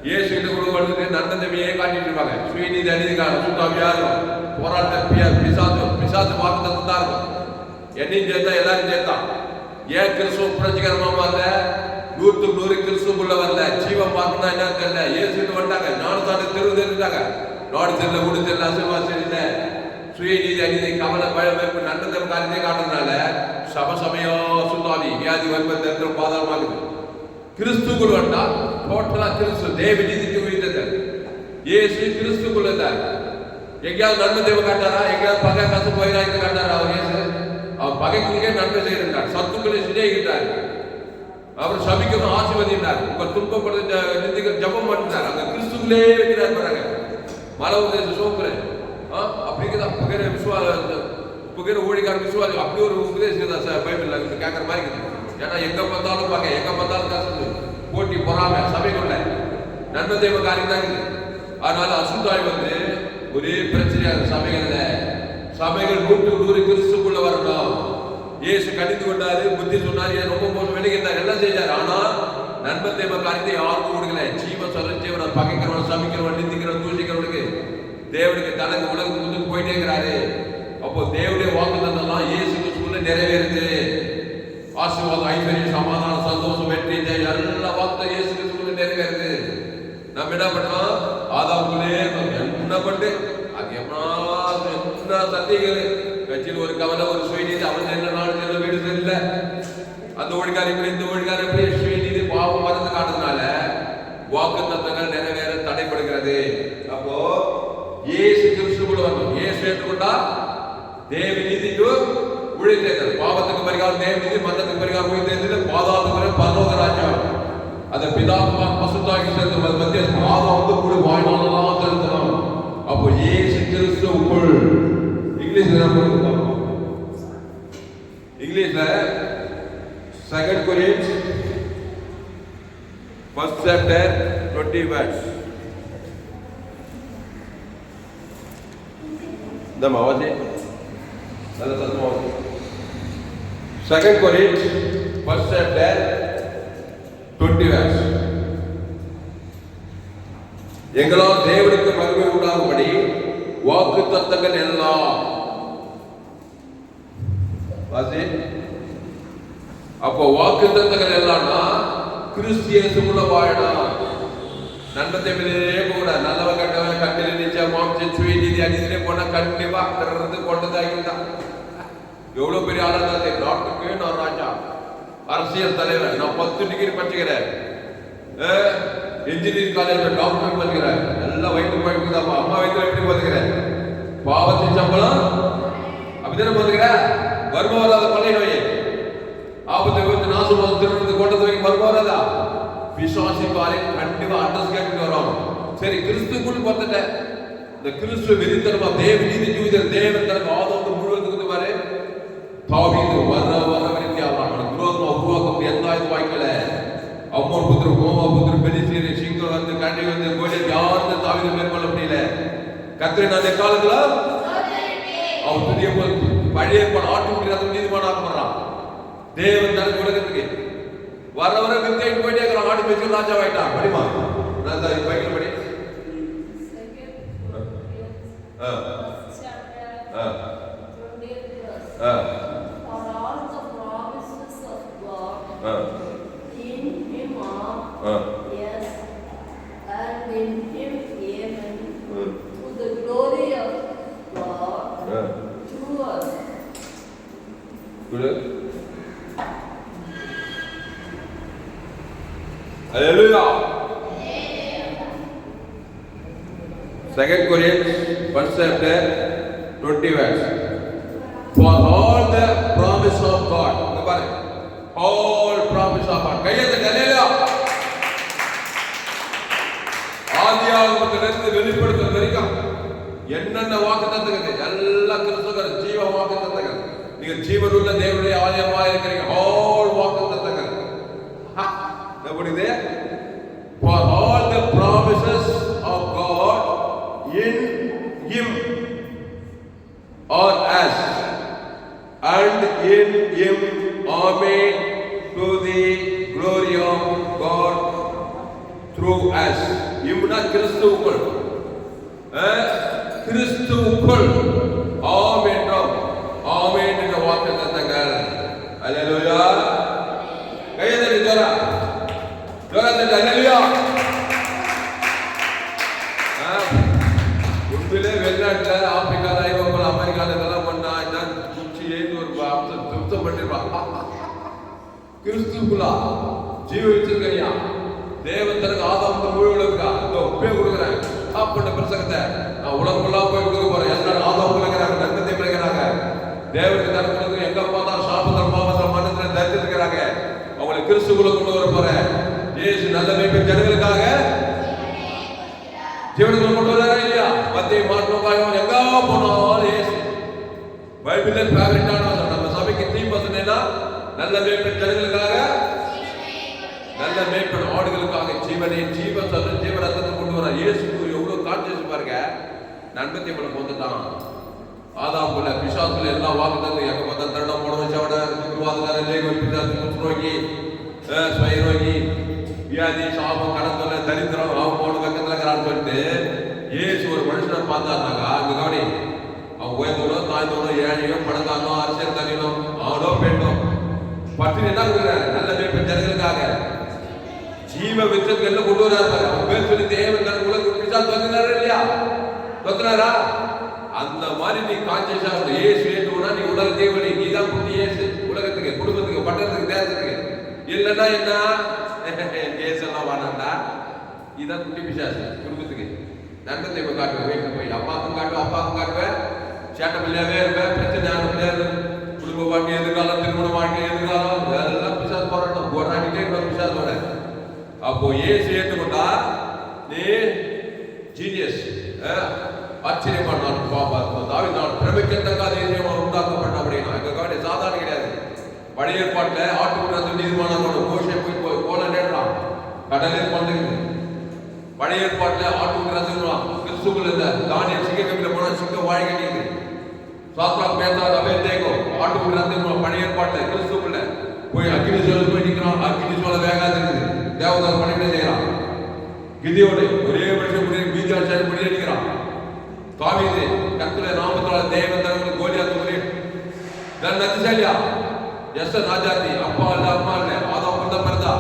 இயேசு கிட்ட கொடுக்க நன்மையே காட்டிட்டு இருப்பாங்க. சுயநீதி அநீதிக்கான சுத்தாவியாரும் போராட்ட பிசாசு வாக்கு தான் இருக்கும். என்னையும் சேர்த்தா எல்லாரும் சேர்த்தான். ஏன் கிறிஸ்துவ புரட்சிகரமா வரல? 100க்கு 100 கிறிஸ்துவுக்குள்ள வரல. ஜீவம் பார்க்கணும் என்ன தெரியல. இயேசுட்டு வந்துட்டாங்க. ஞானசான தெருவு தெரிஞ்சுட்டாங்க. நாடு தெரியல, ஊடு தெரியல, அசைவாசம் இல்லை. சுயநீதி அநீதி கவலை பயம் நன்மை காரியத்தை காட்டுறதுனால சமயம் சுத்தாவி வியாதி வருவது பாதாளமாகுது. கிறிஸ்துக்குள் வந்தா டோட்டலா கிறிஸ்து தேவ நீதிக்கு உயிர்த்தது. இயேசு கிறிஸ்துக்குள்ள இருந்தார். எங்கேயாவது நன்மை தேவை காட்டாரா? எங்கேயாவது பகை கசு போயிடாது காட்டாரா? அவர் இயேசு அவர் பகைக்குள்ளே நன்மை செய்கிறார். சத்துக்களை சிநேகிட்டார். அவர் சபிக்கணும் ஆசீர்வதித்தார். உங்க துன்பப்படுத்த நிந்திக்கிற ஜபம் பண்ணிட்டார். அங்க கிறிஸ்துக்குள்ளே இருக்கிறார். பாருங்க மலை உதேச சோப்புறேன் அப்படிங்கிறத புகிற புகிற ஊழிக்கார விசுவாசி அப்படி ஒரு உபதேசம் பைபிள் கேட்கற மாதிரி இருக்குது. ஏன்னா எங்க பார்த்தாலும் பகை, எங்க பார்த்தாலும் கசந்து போட்டி பொறாம சபைக்குள்ள நன்மை தேவ காரியம் தான் இருக்குது. அதனால அசுத்தாய் ஒரே பிரச்சனையாக சபைகள் 100க்கு 100 கிறிஸ்துக்குள்ள வரணும். இயேசு கடிந்து கொண்டாரு, புத்தி சொன்னாரு, ரொம்ப மோசம் விலகிட்டார், எல்லாம் செஞ்சாரு. ஆனா நன்மை தேவ காரியத்தை யாருக்கும் கொடுக்கல. ஜீவ சொல்ல பகைக்கிறவன் சமைக்கிறவன் நிந்திக்கிறவன் தூசிக்கிறவனுக்கு தேவனுக்கு தனக்கு உலகத்துக்கு முன்னுக்கு போயிட்டே இருக்கிறாரு. அப்போ தேவனுடைய வாக்குத்தத்தம் இயேசு கிறிஸ்துக்குள்ள நிறைவேறுது. ஆசீர்வாதம், ஐஸ்வர்யம், சமாதானம், சந்தோஷம், வெற்றி, எல்லா வாக்குத்தம் இயேசு கிறிஸ்துக்குள்ள நிறைவேறுது. நம்ம என்ன பண்ணோம்? ஆதாமுக்குள்ளே என்ன பண்ணு அது என்ன சத்தியங்கள் கட்சியில் ஒரு கவலை, ஒரு சுயநீதி, அவன் என்ன நாடு செல்ல வீடு செல்ல அந்த ஒழுங்காரி இப்படி இந்த ஒழுங்காரி எப்படி சுயநீதி பாவம் மறந்து காட்டுறதுனால வாக்குத்தத்தங்கள் நிறைவேற தடைப்படுகிறது. அப்போ இயேசு கிறிஸ்துக்குள்ள வரணும். இயேசு ஏற்றுக்கொண்டா தேவ நீதிக்கு உழைத்தேன். பாவத்துக்கு பரிகாரம் தேவ நீதி, மந்தத்துக்கு பரிகாரம் உழைத்தேன். பாதாளத்துக்கு பரலோக ராஜ்யம். அந்த பிதாத்மா பசுத்தாகி சேர்த்து மத்திய ஆதாம் கூட வாழ்நாளெல்லாம் செலுத்தணும். அப்போ இயேசு கிறிஸ்துவுக்குள் இங்கிலீஷ்ல 2 Corinthians 1st chapter 20 verse. दम आवाज है दादा दादा आवाज 2 Corinthians 1st chapter 20 verse. எங்களால் தேவனுக்கு மகிமை உண்டாகும்படி வாக்குத்தத்தங்கள் எல்லாம் அப்போ வாக்குத்தத்தங்கள் எல்லாம்னா கிறிஸ்து இயேசுக்குள்ள வாழணும். நன்மத்தை கூட நல்லவன் கட்டவன் கட்டில நிச்சயம் மாம்சம் சுயநீதி அநீதியிலே போனா கண்டிப்பா கொண்டதாகிட்டான். எவ்வளவு பெரிய ஆளா இருந்தாலும் நாட்டுக்கு நான் ராஜா, அரசியல் தலைவர், நான் 10 டிகிரி படிச்சுக்கிறேன், இன்ஜினியரிங் காலேஜ்ல டாக்டர் படிக்கிறேன், எல்லாம் வயிற்று பழப்பு தான். அம்மா வயிற்று எப்படி பார்த்துக்கிறேன்? பாவத்தின் சம்பளம் அப்படித்தானே பார்த்துக்கிறேன். வருமா வராத பழைய நோய், ஆபத்து விபத்து, நாசம், திருமணத்து கொண்டது வரைக்கும் வருமா வராதா? விசுவாசி காரியம் கண்டிப்பா அட்ரஸ் கேட்டு வரும். சரி, கிறிஸ்துக்குள் பார்த்துட்டேன். இந்த கிறிஸ்துவ வெறித்தனமா தேவ நீதி ஜீவிதர் தேவன் தனக்கு ஆதாம் முழுவதுக்கு பாரு தாவீது வர விருத்தியாகிறான். விரோதமா உருவாக்கம் எந்த இது வாய்க்கல. அம்மோன் புத்திர, கோமா புத்திர, பெலிஸ்தீர், சிங்கர் வந்து கண்டி வந்து கோலியத் யாரும் தாவீது மேற்கொள்ள முடியல. கர்த்தர் அந்த காலத்துல அவன் புதிய பழைய ஆட்டுக்குட்டி ரத்தம் நீதிமான் ஆக்கப்படுறான். தேவன் தனக்கு உலகத்துக்கு வர வித்தியாசம் போயிட்டே இருக்கிறான். ஆடு பேச்சு ராஜாவாயிட்டான். படிமா பைக்கில் படி. in him, amen, to the glory of God through us. Good. Hallelujah. 2 Corinthians 1 chapter 20 verse. For all the promise of God, all promise of God. Hallelujah. ஆதியாகமத்திலிருந்து வெளிப்படுத்தும் வரைக்கும் என்னென்ன வாக்குத்தத்தங்கள் எல்லாம் கிறிஸ்துவர் ஜீவ வாக்குத்தத்தங்கள். நீங்க ஜீவனுள்ள தேவனுடைய ஆலயமா இருக்கிறீங்க. all வாக்குத்தத்தங்கள். நம்புறீங்க? For all the promises of God in him or us and in him, amen, to the glory of God through us. Imnah கிறிஸ்துவுக்குள், கிறிஸ்துவுக்குள் ஆமென் ஆமென் என்ற வாக்குத்தத்தங்கள். அல்லேலூயா. கையெழுத்து ஜோரா ஜோரா அல்லேலூயா. உண்மையிலே வெளிநாட்டில் ஆப்பிரிக்கால ஐரோப்பால அமெரிக்கால இதெல்லாம் பண்ணா நான் குச்சி ஏறி ஒரு சுத்தம் பண்ணிருப்பா. கிறிஸ்துக்குள்ளா ஜீவ வச்சிருக்கையா தேவன் தனக்கு ஆதாமுக்கு முழு உலகா ஒப்பே கொடுக்குறேன். சாப்பிட்ட பிரசங்கத்தை நான் உலகமெல்லாம் போய் கொடுக்க போறேன். எல்லாரும் ஆதாம் பிழைக்கிறாங்க, நன்மத்தை பிழைக்கிறாங்க. தேவனுக்கு தனக்கு எங்க பார்த்தாலும் சாபத்தில் பாவத்தில் மனத்தில் தரித்து இருக்கிறாங்க. அவங்களை கிறிஸ்துக்குள்ள கொண்டு வர போறேன். இயேசு நல்ல மேய்ப்ப ஜனங்களுக்காக ஜீவனுக்குள்ள கொண்டு வர இல்லையா? மத்திய மாற்றோக்காயம் எங்க போனாலும் இயேசு பைபிள்ல ஃபேவரட்டான நம்ம சபைக்கு தீம் வசனம்னா நல்ல மேய்ப்ப ஜனங்களுக்காக, நல்ல மேய்ப்பன் ஆடுகளுக்காக ஜீவனை ஜீவ ரத்தத்தை கொண்டு வர இயேசு எவ்வளவு கான்சியஸ் பாருங்க. நன்மத்தை போல போந்துட்டான். ஆதாமுக்குள்ள பிசாசுக்குள்ள எல்லா வாக்குத்தத்தம் எங்க பார்த்தா தருணம் போட வச்சவட சுக்குவாதக்கார லேகோ பிசாசு குஷ்ரோகி ஸ்வயரோகி வியாதி சாபம் கடத்தல தரித்திரம் அவன் போன பக்கத்துல இருக்கிறான்னு சொல்லிட்டு இயேசு ஒரு மனுஷனை பார்த்தாருனாக்கா அங்க கவனி அவன் உயர்ந்தோனோ தாய்ந்தோனோ ஏழையோ பணக்காரனோ அரசியல் தனியனோ அவனோ பெண்ணோ பட்டினி என்ன கொடுக்குறாரு? நல்ல மேய்ப்பன் ஜனங்களுக்காக ஜீவ விச்சத்துல கொண்டு வராரு. அவன் பேர் சொல்லி தேவன் தன் உலக பிசாசு வந்துறாரு இல்லையா? வந்துறாரா? அந்த மாதிரி நீ கான்சியஸா இயேசு ஏற்றுனா நீ உலக தேவனி, நீ தான் குட்டி இயேசு உலகத்துக்கு, குடும்பத்துக்கு, பட்டணத்துக்கு, தேசத்துக்கு. இல்லைன்னா என்ன இயேசு எல்லாம் வாடாண்டா இதான் குட்டி பிசாசு குடும்பத்துக்கு. நன்மத்தை இப்ப காட்டுவேன், வீட்டுல போய் அம்மாக்கும் காட்டுவேன், அப்பாவுக்கும் காட்டுவேன், சேட்டை பிள்ளையாவே இருப்பேன், பிரச்சனையான பிள்ளையாது, குடும்ப வாழ்க்கை எதிர்காலம், திருமண வாழ்க்கை எதிர்காலம் எல்லாம் பிசாசு போராட்டம் போராடிட்டே இருப்பேன் பிசாசோட. அப்போ இயேசு ஏற்றுக்கொண்டா நீ ஜீனியஸ், ஆச்சரியமான நாள் பாப்பா தாவி நாள் பிரமிக்கத்தக்க அதிசயமாக உண்டாக்கப்பட்ட அப்படின்னா எங்க கவனி சாதாரண கிடையாது. பழைய ஏற்பாட்டில் ஆட்டுக்குள்ள நீர்மானோட கோஷை போய் போல நேரம் கடலே பண்ணுது. பழைய ஏற்பாட்டில் ஆட்டுக்குள்ள கிறிஸ்துக்குள்ள இந்த தானியம் சிங்க கம்பியில போனா சிங்க வாழை கட்டியது. சாத்ரா பேத்தா அபேத்நேகோ ஆட்டுக்குள்ள பழைய ஏற்பாட்டில் கிறிஸ்துக்குள்ள போய் அக்னி சோலை போய் நிற்கிறான். அக்னி சோலை வேகாது இருக்குது. தேவதார் பண்ணிட்டு செய்யறான். கிதியோடு ஒரே மனுஷன் முடிய மீதியாச்சாரி முடிய நிற்கிறான். தாவீது கர்த்தருடைய நாமத்தால தேவன் தனக்கு கோலியாத் முடிய நான் நதிசல்யா எஸ் ராஜாதி அப்பா இல்ல அம்மா இல்ல ஆதாம் தான் பிறந்தா.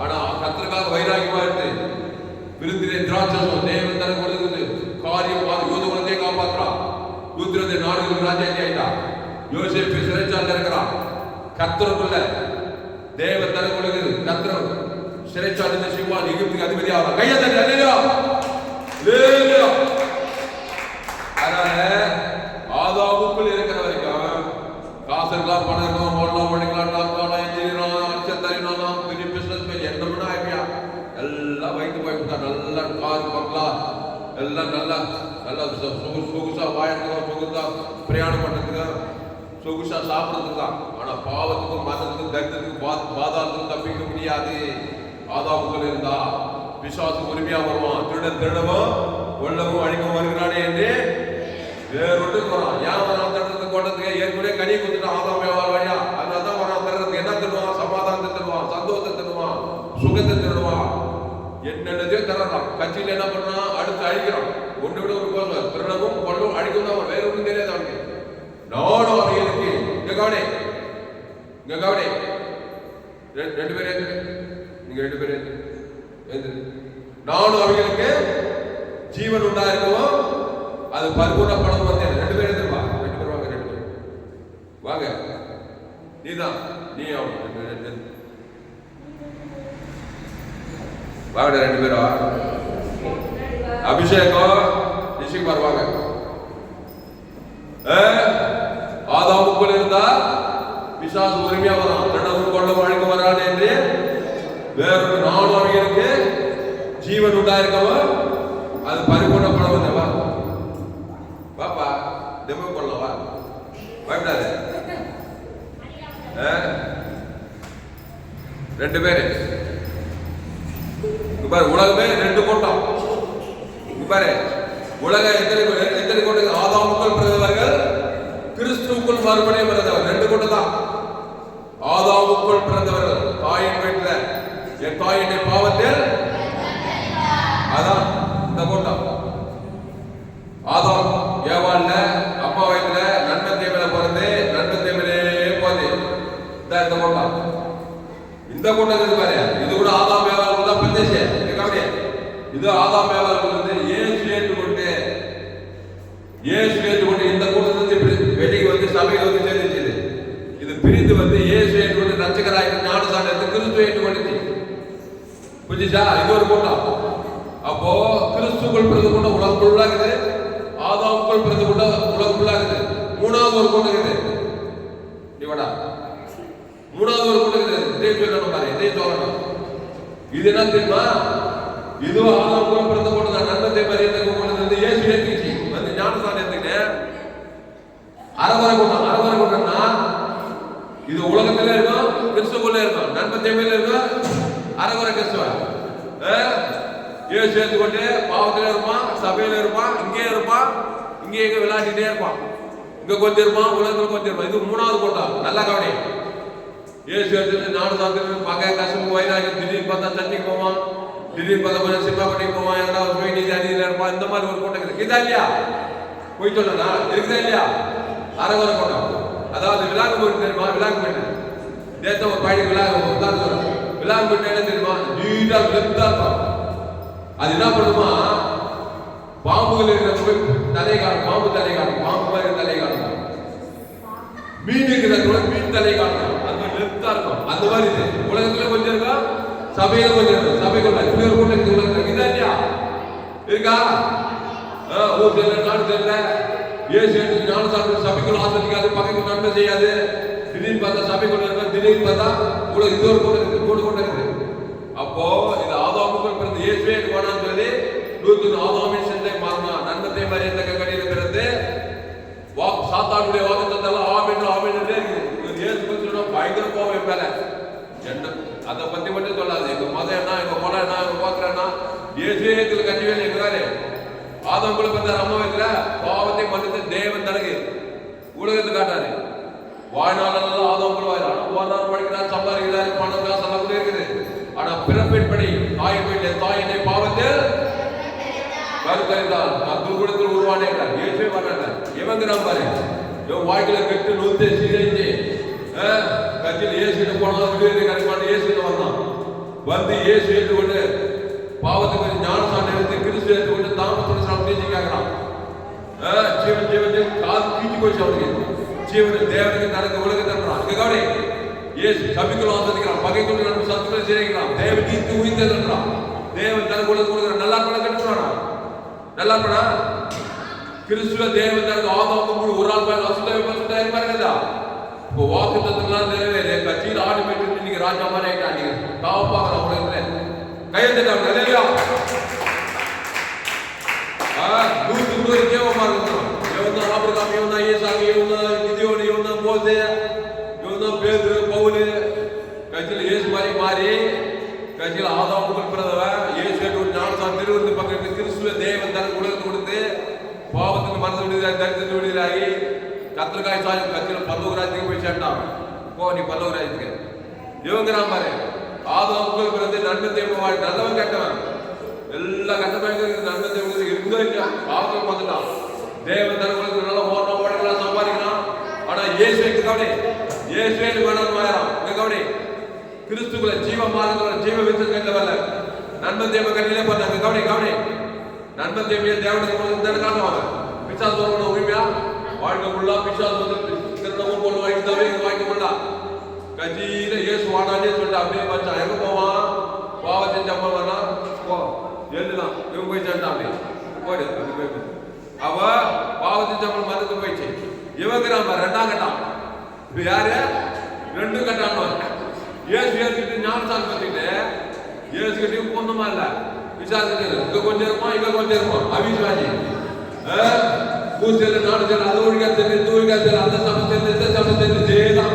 ஆனா கர்த்தருக்காக வைராகியமா இருந்து விருந்திலே திராட்சரசம் தேவன் தனக்கு கொடுக்குது. காரியம் யூத குலத்தை காப்பாற்றுறான். யூத்திரத்தை நாடுகளுக்கு ராஜாதி ஆயிட்டா. யோசேப்பு சிறைச்சாலையில் இருக்கிறான். கர்த்தருக்குள்ள தேவன் தனக்கு கொடுக்குது. கர்த்தர் சிறைச்சாலை சிவான் எகிப்துக்கு அதிபதி ஆகிறான். கையை தட்டி அல்லேலூயா அல்லேலூயா. அதனால ஆதாமுக்குள் இருக்கிற வரைக்கும் காசு இருக்கலாம், பணம் இருக்கலாம், ஓடலாம், பண்ணிக்கலாம், டாக்டர் இன்ஜினியர் அரசியல் தரணும், பெரிய பிசினஸ் என்னமுன்னா ஐடியா எல்லாம் வைத்து போய்விட்டா. நல்லா கார் பங்களா எல்லாம் நல்லா நல்லா சொகுசா வாழறதுக்கோ, சொகுசா பிரயாணம் பண்றதுக்கு, சொகுசா சாப்பிட்றதுக்கு தான். ஆனா பாவத்துக்கும் மதத்துக்கும் தரித்திரத்துக்கும் பாதாளத்துக்கும் தப்பிக்க முடியாது. ஆதாமுக்குள் இருந்தா பிசாசு உரிமையா வருவான். திருடவும் கொல்லவும் அழிக்கவும் வருகிறானே என்று வேறொன்று வரான். ஏன் வரான்? தடுறதுக்கு கொண்டதுக்கு ஏற்கனவே கனி கொடுத்துட்டான் ஆதாம் வியாபார வழியா. அதனாலதான் வரான். தடுறதுக்கு என்ன தருவான்? சமாதானத்தை தருவான், சந்தோஷத்தை தருவான், சுகத்தை தருவான், என்னென்னதையும் தர்றான். கட்சியில் என்ன பண்ணான்? அடுத்து அழிக்கிறான். ஒன்று விட ஒரு கோசம் திருடவும் கொல்லவும் அழிக்கும் தான். வேற ஒன்றும் தெரியாது அவனுக்கு. நானும் அவர்களுக்கு இங்க கவனி, இங்க கவனி. ரெண்டு பேரும் ஏந்து, நீங்க ரெண்டு பேரும் ஏந்து. நானும் அவர்களுக்கு ஜீவன் உண்டாயிருக்கவும் அது பரிபூர்ணப்படும் வந்தேன். 2 பேர் எதிர்ப்பா, 2 பேர் வாங்க, 2 பேர் வாங்க. நீதான் நீ அவன் வாங்க, 2 பேரா அபிஷேகம் நிச்சயம் வாங்க. ஆதாமுக்குள் இருந்தா பிசாசு உரிமையா வரான், தினமும் கொள்ள வழங்க வரான் என்று வேறொரு நானும் அவர்களுக்கு ஜீவன் உண்டாயிருக்கவும் அது பரிபூர்ணப்பட வந்தவா. பாப்பா டெமோ பண்ணவா, பயப்படாத. 2 பேரு பாரு, உலகமே 2 கூட்டம் பாரு. உலக எத்தனை கூட்டம்? ஆதாமுக்குள் பிறந்தவர்கள், கிறிஸ்துவுக்குள் மறுபடியும் பிறந்தவர். 2 கூட்டம் தான். ஆதாமுக்குள் பிறந்தவர்கள் தாயின் வீட்டுல, என் தாயினை பாவத்தில், அதான் இந்த கூட்டம். ஆதாம் ஏவாள்ல அப்பா வயதுல நன்மை தீமையில பிறந்து நன்மை தீமையிலே போது இந்த கூட்டம். இந்த கூட்டம் இது பாரு, இது கூட ஆதாம் ஏவாள் தான் பிரதேசம். இது ஆதாம் ஏவாள் வந்து இயேசு ஏற்றுக்கொண்டு இந்த கூட்டத்திலிருந்து வெளியே வந்து சபையில் வந்து சேர்ந்துச்சு. இது பிரிந்து வந்து இயேசு ஏற்றுக்கொண்டு ரட்சகராக ஞானசானத்தை கிறிஸ்துவ ஏற்றுக்கொண்டுச்சு. புரிஞ்சுச்சா? இது ஒரு கூட்டம். அப்போ கிறிஸ்துக்குள் பிறந்த கூட்டம் உலகம் ஃபுல்லாகுது, ஆதாமுக்குள் பிறந்த கூட்டம் உலகம் ஃபுல்லாகுது. 3வது ஒரு கூட்டம் இருக்குது. இவடா 3வது ஒரு கூட்டம் இருக்குது. இதை சொல்லணும் பாரு, இதை சொல்லணும். இது என்ன தெரியுமா? இது ஆதாமுக்குள் பிறந்த கூட்டம் தான். நன்மத்தை மரியத்தை கூட்டம் வந்து இயேசு ஏற்றுச்சு வந்து ஞானசானம் ஏற்றுக்கிட்டு அரவரை கூட்டம்னா இது உலகத்திலே இருக்கும், கிறிஸ்துக்குள்ளே இருக்கும். நன்மத்தை மேல இருக்கும், அரவரை கிறிஸ்துவ இயேசு ஏற்றுக்கொண்டு பாவத்திலே இருப்பான், சபையில இருப்பான், இங்கே இருப்பான், இங்கே எங்க விளையாடிட்டே இருப்பான், இங்க கொஞ்சம் இருப்பான், உலகத்தில் கொஞ்சம் இருப்பான். இது 3வது கூட்டம். நல்லா கவனி. இயேசு ஏற்றுட்டு ஞானசானத்துக்கு பகை கசப்பு வயதாகி திடீர்னு பார்த்தா சர்ச்சைக்கு போவான், திடீர்னு பார்த்தா கொஞ்சம் சினிமா பண்ணிக்கு போவான், எங்கன்னா போய் நீதி அதிகத்தில் இருப்பான். இந்த மாதிரி ஒரு கூட்டம் இருக்குதா இல்லையா? போய் சொல்லனா இருக்குதா இல்லையா? அரவரை கூட்டம். அதாவது விழாக்கு போயிட்டு தெரியுமா? விழாக்கு போயிட்டு நேற்று ஒரு பையனுக்கு விழாக்கு போயிட்டு என்ன தெரியுமா? நீட்டா லெப்தா இருப்பான். அது என்ன பண்ணுமா? பாம்புகள் இருக்கிற தலை காணும், பாம்பு தலை காணும், பாம்பு மாதிரி தலை காணும். மீன் இருக்கிற மீன் தலை காணும், அது மாதிரி லெப்தா இருக்கும். அந்த மாதிரி இது உலகத்துல கொஞ்சம் இருக்கா, சபையில கொஞ்சம் இருக்கும். சபைக்குள்ள இப்படி ஒரு கூட்டம் உலகத்துல இதா இல்லையா? இருக்கா? ஊர் தெரியல, நாடு தெரியல, இயேசு ஞானசானம் சபைக்குள்ள ஆசிரிக்காது, பகைக்கு நன்மை செய்யாது. திடீர்னு பார்த்தா சபைக்குள்ள இருக்க, திடீர்னு பார்த்தா உங்களுக்கு இது ஒரு கூட்டம் இருக்குது, கூட்டம் இருக்குது. அப்போ இது ஆதாமுக்குள் பிறந்த இயேசுவே வேணாம்னு சொல்லி லூத்து ஆதாமின் சென்னை மாறினா. நன்மத்தை மாதிரி எந்த கங்கடியில் பிறந்து சாத்தானுடைய வாக்குத்தத்தெல்லாம் ஆமென் ஆமென் இருக்குது. இயேசு பத்தி பயங்கர கோவம் மேல என்ன அதை பத்தி மட்டும் சொல்லாது. எங்க மதம் என்ன, எங்க குலம் என்ன, எங்க கோத்திரம்னா இயேசுவே எங்களுக்கு கஞ்சிவேல் எங்கிறாரு. ஆதாமுக்குள்ள பிறந்த அம்மா வைக்கிற பாவத்தை மன்னித்து தேவன் தனக்கு உலகத்தை காட்டாரு. வாழ்நாளெல்லாம் ஆதாமுக்குள்ள வாயிறான், ஓனார் படிக்கிறார், சம்பாதிக்கிறார், பணம் காசு எல்லாம் கூட இருக்குது. ஆனா பிறப்பின்படி தாயின் வீட்டில் தாயினை பாவத்தில் கருத்தறிந்தால் துர்குணத்தில் உருவானேன் இயேசுவே வர்றாங்க. எவங்கிறான் பாரு, இவன் வாழ்க்கையில கெட்டு நொந்து சீரழிஞ்சு கட்சியில் இயேசுட்டு போனதான் விடுதலை கிடைப்பான இயேசுட்டு வந்தான். வந்து இயேசு ஏற்றுக்கொண்டு பாவத்துக்கு ஞானசானம் எடுத்து கிறிஸ்து ஏற்றுக்கொண்டு தாமசோட சாப்பிட்டு கேட்கிறான். ஜீவன் காது கீச்சு போயிடுச்சு அவனுக்கு. ஜீவன் தேவனுக்கு நடக்க உலகத்தை தர்றான். இங்க கவனி, இயேசு சபிக்குள்ள ஆசிரிக்கிறான், பகைக்குள்ள நம்ம சத்துக்களை சேர்க்கிறான், தேவன் நீத்து உயிர்த்தென்றான். தேவன் தனக்கு உலகம் கொடுக்குற நல்லா பணம் கட்டுறானா? நல்லா பணா கிறிஸ்துவ தேவன் தனக்கு ஆதாமுக்கு ஒரு ஆள் பேர் அசுத்தாயிரம் பாருங்கதா. இப்போ வாக்கு தத்துவம் நிறைவேறு கட்சியில் ஆடு போயிட்டு நீங்க ராஜா மாதிரி ஆயிட்டாங்க. காப்பாங்க உலகத்துல கையெழுத்தாங்க இல்லையா? 100 தேவமா இருக்கணும். இவன் தான் ஆபிரகாம், இவன் தான் ஈசாக்கு, இவன் தான் கிதியோன், இவன் தான் மோசே, இவன் தான் பேதுரு, பவுலு. கட்சியில் இயேசு மாதிரி மாறி கட்சியில் ஆதாமுக்குள் பிறந்தவன் இயேசு ஞானசானம் திருவிருந்து பக்கத்து கிறிஸ்துவ தேவன் தனக்கு உலகத்தை கொடுத்து பாவத்துக்கு மனது விடுதலாகி தரிசனத்து விடுதலாகி கத்திரக்காய் சாய் கட்சியில் பல்லவராஜ்யத்துக்கு போய் சேர்ந்தான். போ நீ பல்லவராஜ்யத்துக்கு. இவங்கிறான் பாரு, ஆதாமுக்குள் பிறந்து நன்மை தேவன் நல்லவன் கேட்டவன் எல்லா கட்டமைப்பு நன்மை தேவன் இருக்குதோ இல்லையா? பாவத்துக்கு பார்த்துட்டான். தேவன் தனக்கு நல்லா ஓடணும், ஓடலாம், சம்பாதிக்கலாம். ஆனா இயேசுக்கு கவனி, இயேசுவே வேணாம் வாழலாம். இங்க கவனி, கிறிஸ்துக்குள்ள ஜீவ மார்க்கத்துல ஜீவ வித்து கேட்டவல்ல நன்மை தீமை கண்ணிலே பண்ணாங்க. கவனி கவனி, நன்மை தீமையை தேவனுக்கு காட்டுவாங்க. பிசாசு வரணும் உரிமையா வாழ்க்கை ஃபுல்லா பிசாசு வந்து திருடவும் பொண்ணு வாங்கி தவிர இது வாங்கி பண்ணலாம். கஜியில இயேசு வாடானே சொல்லிட்டு அப்படியே பச்சான். எங்க போவான்? பாவ செஞ்சம்மா வேணா போ எழுதுதான். இவன் போய் சேர்ந்தான். அப்படி போயிடு அப்படி போய் அவ பாவ செஞ்சம்மா மறந்து போயிடுச்சு. இவங்க நம்ம ரெண்டாம் கட்டம். இப்ப யாரு? ரெண்டு கட்டான். ஏசு ஏசுக்கிட்டு ஞானசாமி பத்திட்டு ஏசுக்கிட்டையும் பொண்ணுமா இல்ல விசாரிச்சு இங்க கொஞ்சம் இருப்பான், இங்க கொஞ்சம் இருப்பான். அவிசுவாசி பூசையில நாடு செல்ல அது ஒழிக்கா தெரியும், தூவிக்கா தெரியல, அந்த சமயத்தில் இந்த சமயத்தில் ஜெயதான்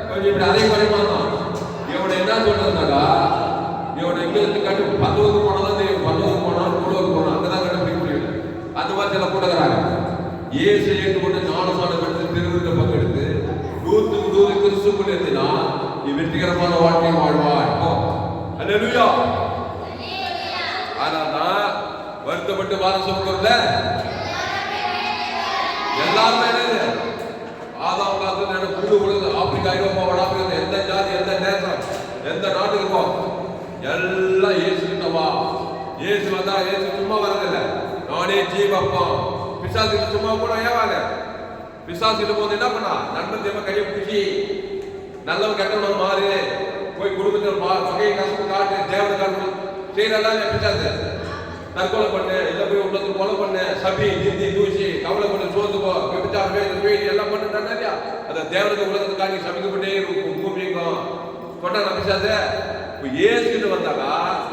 கொஞ்சம் இப்படி அதே குறைமாதான். இவனை என்ன சொல்றதுனாக்கா இவனை இங்க இருந்து கட்டு 10 போனாதான் தெரியும். 10 போனாலும் 100 போனா அங்கதான் கண்டுபிடிக்க முடியும். அந்த மாதிரி சில கூட்டக்கிறாங்க. ஏசு ஏற்றுக்கொண்டு ஞானசானம் எடுத்து திருவிழா பங்கெடுத்து 100க்கு 100 கிறிஸ்துக்குள் இருந்தினா நீ வெற்றிகரமான வாழ்க்கையை வாழ்வாய். அல்லேலூயா. ஆனாதான் வருத்தப்பட்டு வாரம் சொல்றதுல எல்லாருமே ஆதாம் காலத்துல புது உலக ஆப்பிரிக்கா, ஐரோப்பா, வடாப்பிரிக்கா, எந்த ஜாதி, எந்த தேசம், எந்த நாட்டுக்கு போ எல்லாம் இயேசு கிட்டவா. இயேசு வந்தா இயேசு சும்மா வரதில்லை. நானே ஜீவப்பா. பிசாசுக்கு சும்மா கூட ஏவாங்க. பிசாசுக்கு போது என்ன பண்ணா? நன்மை தீமை கையை பிடிச்சி நல்லவன் கெட்டவன் மாறு போய் குடும்பத்தில் வகையை கசப்பு காட்டு தேவனை காட்டு செய்யறதெல்லாம் பிசாசு. தற்கொலை பண்ணு, இல்லை போய் உள்ளத்துக்கு கொலை பண்ணு, சபி நிந்தி தூசி கவலை பண்ணு, சோர்ந்து போ, எல்லாம் பண்ணுறா இல்லையா? அதை தேவனுக்கு உலகத்துக்கு காட்டி சமைக்கப்பட்டே இருக்கும். பூமிக்கும் சொன்னா பிசாசு. இப்போ ஏசுன்னு வந்தாக்கா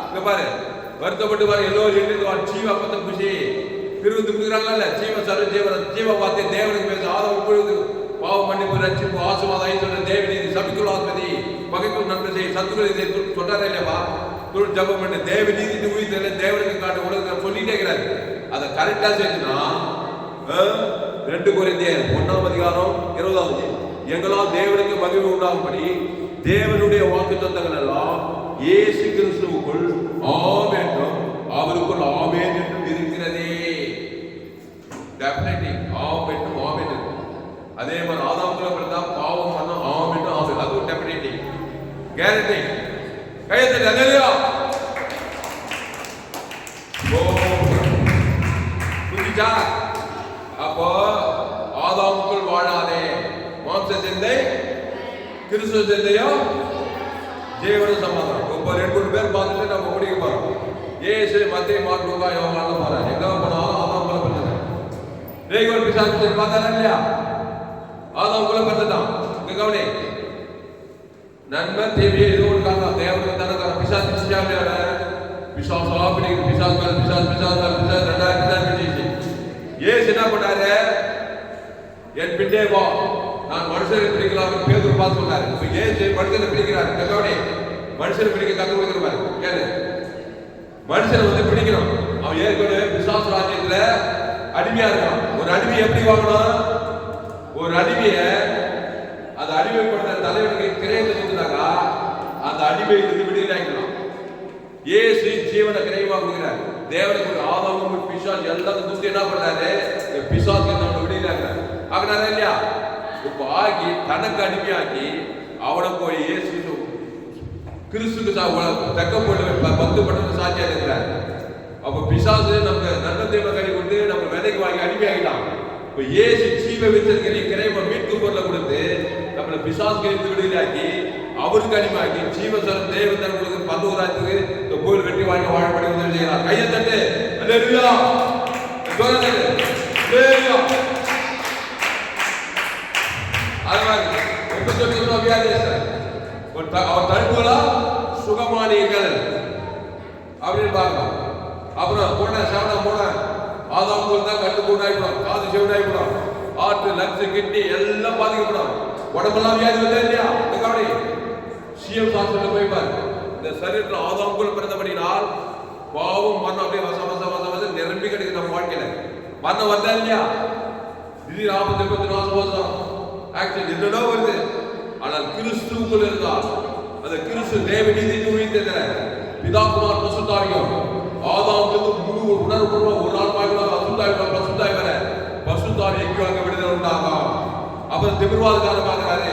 இங்க பாரு வருத்தப்பட்டு பாரு எல்லோரும் எழுந்து ஜீவ அப்பத்தை குஷி திருவிந்து குடுக்குறாங்கல்ல. ஜீவ சர்வ ஜீவன் ஜீவ பார்த்து தேவனுக்கு பேச ஆதம் உட்பொழுது பாவம் மன்னிப்பு ரட்சிப்பு ஆசீர்வாதம் சொல்ற தேவநீதி சபிக்குள் ஆத்மதி பகைக்குள் நன்மை செய்ய சத்துக்கள் இதை சொல்றாரு இல்லையாப்பா. தொழில் ஜபம் பண்ணு தேவ நீதி உயிர்த்தல தேவனுக்கு காட்ட உலக சொல்லிட்டே இருக்கிறாரு. அதை கரெக்டா செஞ்சுனா 2 கொரிந்தியர் 1ஆம் அதிகாரம் 20வது எங்களால் தேவனுக்கு மகிமை உண்டாகும்படி தேவனுடைய வாக்குத்தத்தங்கள் எல்லாம் இயேசு கிறிஸ்துவுக்குள் ஆம் என்றும் அவருக்குள் ஆமென் என்றும் இருக்கிறதே. டெஃபினெட்லி ஆம் என்றும் ஆமென் என்றும். அதே மாதிரி ஆதாமுக்குள்ள பிறந்தா பாவம் பண்ண ஆம் என்றும் ஆமென். அதுவும் டெஃபினெட்லி கேரண்டி. கையெழுத்து அல்லேலூயா. புரிஞ்சா? அப்போ ஆதாமுக்குள் வாழாதே. மாம்ச சிந்தை கிறிஸ்துவ சிந்தையோ ஜீவன சமாதானம். இப்போ 2 பேர் பார்த்துட்டு நம்ம முடிக்க போறோம். ஏசு மத்திய மார்க்குக்கா யோவான்ல போறாங்க. எங்க போனாலும் ஆதாமுக்குள்ள பிறந்தது. தேவன் பிசாசு பார்த்தாரா இல்லையா? ஆதாமுக்குள்ள பிறந்துட்டான். இங்க கவனி, நன்மை தீமையை இது ஒன்று காரணம். தேவனுக்கு தானே பிசாசு செஞ்சாங்க. பிசாசு அப்படி பிசாசு மேல பிசாசு பிசாசு மேல பிசாசு 2000 பிசாசு பிடிச்சு ஏசு என்ன பண்ணாரு? என் பின்னே வா, நான் மனுஷரை பிடிக்கலாம் பேதுரு பார்த்து சொன்னாரு. இப்ப ஏசு மனுஷனை பிடிக்கிறாரு. கவனி, மனுஷனை பிடிக்க கத்து கொடுக்குறாரு. கேளு, மனுஷனை வந்து பிடிக்கணும். அவன் ஏற்கனவே பிசாசு ராஜ்யத்துல அடிமையா இருக்கான். ஒரு அடிமை எப்படி வாங்கணும்? ஒரு அடிமைய அந்த அடிமைப்படுத்த தலைவனுக்கு கிரையத்தை கொடுத்தாக்கா அந்த அடிமையிலிருந்து விடுதலை ஆகிக்கலாம். ஏசு ஜீவனை கிரைவா கொடுக்கிறார். தேவனுக்கு ஆதாமும் பிசாசு எல்லாத்தையும் தூக்கி என்ன பண்ணாரு? பிசாசுக்கு நம்ம விடுதலை ஆகிறார். ஆகினாரா இல்லையா? இப்ப ஆகி தனக்கு அடிமையாக்கி அவனை போய் ஏசு கிறிஸ்துக்கு தக்க போட்டு 10 பட்டணம் சாட்சியா இருக்கிறார். அப்ப பிசாசு நம்ம நன்மை தீமை கை கொண்டு நம்ம விலைக்கு வாங்கி அடிமையாகிட்டான். இப்ப ஏசு ஜீவ வித்தற்கனி கிரைவ மீட்பு பொருளை கொடுத்து நம்மளை பிசாசுக்கு இருந்து விடுதலையாக்கி அவருக்கு அடிமையாக்கி ஜீவசரம் தேவத்தன் கொடுத்து 11 ராஜ்யத்துக்கு இந்த கோயில் வெட்டி வாங்கி வாழப்படி உதவி செய்யலாம். கையை தட்டு அல்லேலூயா. அல்லேலூயா. அது மாதிரி 89 வியாதியஸ்தர் அவர் தடுப்புகளா சுகமானீர்கள் அப்படின்னு பார்க்கலாம். அப்புறம் போன சேவனா போன ஆதாம் தான் கட்டு கூடாயிடும், காது செவிடாயிடும், ஆற்று லக்ஸ் கிட்னி எல்லாம் பாதிக்கப்படும். உடம்பெல்லாம் வியாதி வந்தா இல்லையா? கவனி, சிஎம் ஹாஸ்பிட்டல் போய் பாரு. இந்த சரீரத்தில் ஆதாமுக்குள் பிறந்தபடினால் பாவம் மரணம் அப்படியே வச வச வச வச நிரம்பி கிடைக்குது நம்ம வாழ்க்கையில. மரணம் வந்தா இல்லையா? திடீர் 40 நாசம் வருஷம் ஆக்சிடென்ட் என்னடோ வருது. ஆனால் கிறிஸ்துவுக்குள் இருந்தால் அந்த கிறிஸ்து தேவ நீதி உயிர்த்தேன் பிதாகுமார் பசுத்தாவியம் ஆதாமுக்கு முழு உணர்வு ஒரு நாள் பசுத்தாய் வர பசுத்தாவி எங்கேயோ அங்க விடுதலை உண்டாகும். அப்புறம் திமிர்வாதக்காரர் பார்க்கிறாரு,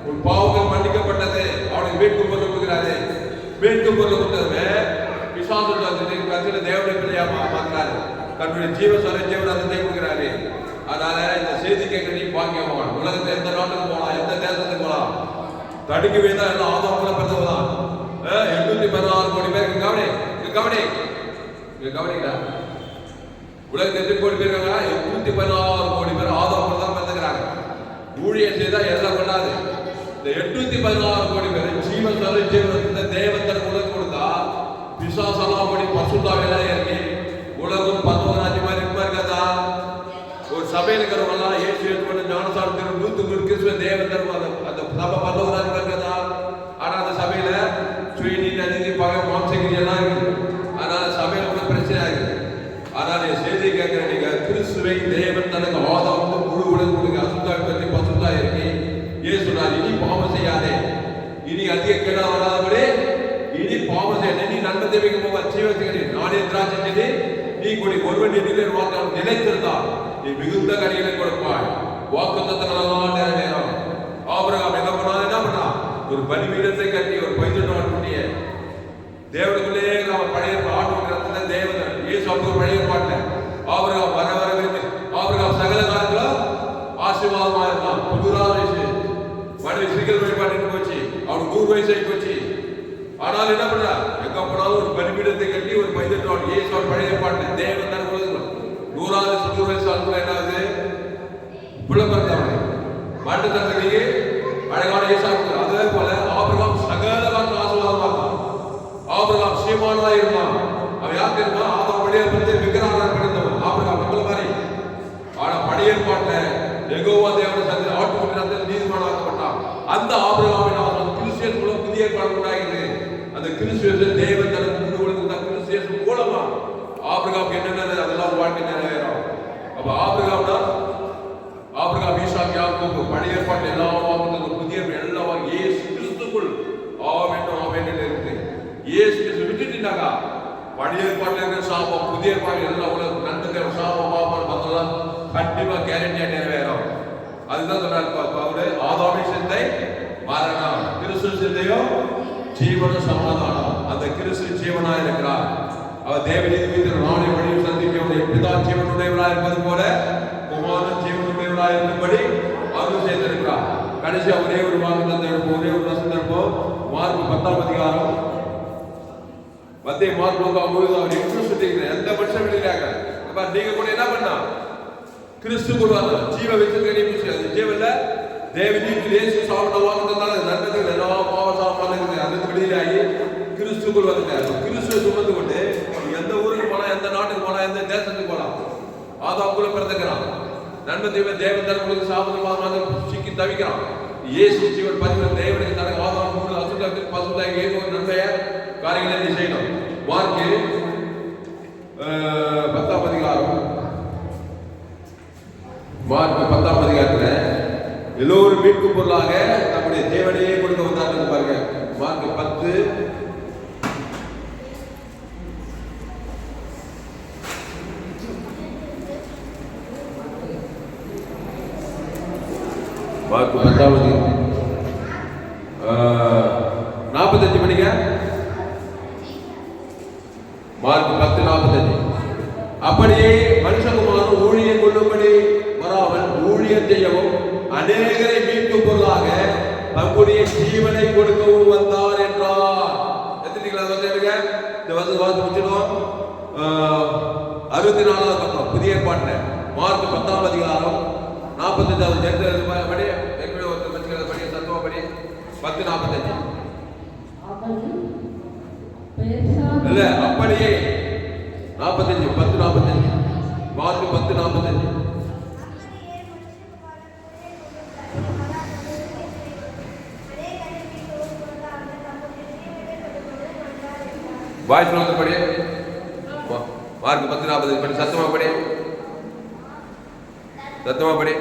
உன் பாவங்கள் மன்னிக்கப்பட்டது, அவனுக்கு மீட்பு கொண்டு கொடுக்கிறாரு. மீட்பு பொருள் கொடுத்ததுமே விசுவாசம் கத்திர தேவனுடைய பிள்ளையா மாற்றாரு. தன்னுடைய ஜீவனத்தை கொடுக்கிறாரு. அதனால இந்த செய்தி கேட்க நீ பாக்கியவான். உலகத்துல எந்த நாட்டுக்கு போலாம், எந்த தேசத்துக்கு போலாம், தடுக்கவே தான் எல்லாம் ஆதாரங்களை பிறந்தவதான். 816 கோடி பேருக்கு கவனிக்கா உலகத்தில் எத்தனை கோடி பேர் இருக்காங்க? 816 கோடி பேர் ஆதாரங்கள் தான் பிறந்துக்கிறாங்க. ஊழியம் செய்தா எல்லாம் கொண்டாது. இந்த 816 கோடி பேர் ஜீவனத்தை தேவன் உலகம் கொடுத்தா விசுவாசம் படி பசுத்தாவில இறங்கி உலகம் 19 ராஜ்யம் மாதிரி இருக்காதா? ஒரு சபையில் இருக்கிறவங்கலாம் ஏசு ஏற்றுக்கொண்டு ஞானசாரத்தில் 100 கிறிஸ்துவ தேவன் தருவாங்க. அந்த சபை 19 ராஜ்யம் இருக்காதா? ஆனா அந்த சபையில சுயநீதி அநீதி பகை மாம்சகிரி எல்லாம் இருக்குது. அதனால சபையில கூட பிரச்சனை ஆகுது. அதனால செய்தி கேட்கிற நீங்க கிறிஸ்துவை தேவன் தனக்கு ஆதாரம் முழு உலகம் கொடுக்க அசுத்தாவை பற்றி பசுத்தா இறங்கி ஏன் சொன்னார், இனி பாவம் செய்யாதே, இனி அதிக கேடா வராதபடி இனி பாவம் செய்ய நீ நன்மை தேவைக்கு போவா ஜீவத்துக்கு நானே திராட்சை செடி நீ கொடி ஒருவன் நிலையில் வார்த்தை நிலைத்திருந்தால் நீ மிகுந்த கனிகளை கொடுப்பாய். வாக்குத்தத்தங்கள் எல்லாம் நிறைவேறும். ஆபிரகாம் என்ன பண்ணா ஒரு பலிபீடத்தை கட்டி ஒரு பைத்தியம் குட்டிய தேவனுக்குள்ளே பழைய ஆட்டு தேவன் இயேசு ஒரு பழைய பாட்டு ஆபிரகாம் வர ஆபிரகாம் சகல காலத்துல ஆசீர்வாதமா இருந்தான். 90 வயசு மனைவி சிறுகள் வழிபாட்டு போச்சு. அவனுக்கு 100 வயசு ஆகி போச்சு. ஆனால் என்ன பண்றா, எங்க போனாலும் ஒரு பலிபீடத்தை கட்டி ஒரு பைத்தியம் இயேசு பழைய பாட்டு தேவன் தான் 100 வயசு ஆளுக்குள்ள என்ன ஆகுது, புலம்பெறந்தவனை மாட்டு தந்தைக்கு அழகான இயேசு. அதே போல ஆபிரகாம் சகல காலத்துல ஆசீர்வாதமா இருந்தான். ஆபிரகாம் சீமானா இருந்தான். அவன் யாருக்கு இருந்தான்? ஆதாம் பழைய விக்கிரகம் பண்ணிருந்தவன் ஆபிரகாம் நம்மள மாதிரி. ஆனா பழைய பாட்டுல யெகோவா தேவன் சந்தை ஆட்டுக்குட்டி நீதிமானாக்கப்பட்டான். அந்த ஆபிரகாமின் ஆசீர்வாதம் கிறிஸ்டியன் மூலம் புதிய ஏற்பாடு உண்டாகிறது. அந்த கிறிஸ்துவ தேவன் தனக்கு கொடுத்த கிறிஸ்டியன் மூலமா ஆபிரகாம் என்னென்ன அதெல்லாம் வாழ்க்கை நிறைவேறும். அப்ப ஆபிரகாம் ஈசாக் யாக்கோபு பழைய ஏற்பாடு எல்லாம் புதிய எல்லாம் இயேசு கிறிஸ்துக்குள் ஆமென் இருக்கு. இயேசு கிறிஸ்து விட்டுட்டாங்க. பழைய ஏற்பாடுல இருக்கிற சாபம் புதிய ஏற்பாடு எல்லாம் உலகம் நன்மை சாபம் பாபம் அதெல்லாம் கண்டிப்பா கேரண்டியா நிறைவேறும். அதுதான் சொன்னார் ஆதாமி சிந்தை மரணம், கிறிஸ்து சிந்தையோ ஜீவன சமாதானம். அந்த கிறிஸ்து ஜீவனா இருக்கிறார். அவர் தேவநீதி நாளை வழியில் சந்திக்க பிதா ஜீவனுடையவராக இருப்பது போல குமாரன் ஜீவனுடையவராக இருக்கும்படி அவர் செய்திருக்கிறார். கடைசியா ஒரே ஒரு வாக்குத்தத்தம் எடுப்போம், ஒரே ஒரு வசனம் எடுப்போம். மார்க் 10ஆம் அதிகாரம் மார்க் 9 அவர் எக்ஸ்பிரஸ் எந்த மனுஷன் வெளியிறாங்க. நீங்க கூட என்ன பண்ணா கிறிஸ்து கொடுவாங்க ஜீவ வச்சு ஜீவன்ல தேவநீதியில் இயேசு சாப்பிட்ட வாக்குத்தத்தால நன்மைகள் எல்லா பாவ சாப்பாடு அதுக்கு வெளியிலாகி கிறிஸ்துக்குள் வந்துட்டார். கிறிஸ்துவை சுமந்து கொண்டு எந்த ஊருக்கு போனா, எந்த நாட்டுக்கு போனா, எந்த தேசத்துக்கு போலாம், ஆதாமுக்குள்ள பிறந்துக்கிறான். நன்மை தேவன் தனக்கு சாப்பிட்டு சிக்கி தவிக்கிறான். இயேசு ஜீவன் பதிவு தேவனுக்கு தனக்கு ஆதாரம் மூணு அசுத்தத்துக்கு பசுத்தாகி ஏதோ ஒரு நன்மைய காரியங்களை செய்யணும். மார்க் 10ஆம் அதிகாரம் மார்க் 10ஆம் அதிகாரத்துல எல்லோரும் மீட்பு பொருளாக நம்முடைய தேவனையே கொடுக்க வந்தார்கள் பாருங்க. மார்க் 10 மார்க் 10ஆம் அதிகாரம் 45 மணிக்கு மார்க் 10:45 அப்படியே மனுஷகுமாரன் ஊழியம் கொள்ளும்படி வராமல் ஊழியம் செய்யவும் அநேகரை மீட்பு பொருளாக தம்முடைய ஜீவனை கொடுக்கவும் வந்தார் என்றார். இந்த வசனம் 64வது பக்கம் புதிய ஏற்பாட்டுல மார்க் 10ஆம் அதிகாரம் 45வது படி தத்துவப்படி 10:45 இல்ல அப்படியே 45 10:45 மார்க் 10:45 வாய்ஸ் நோட்டு படி மார்க் 10:45 படி சத்தமா படி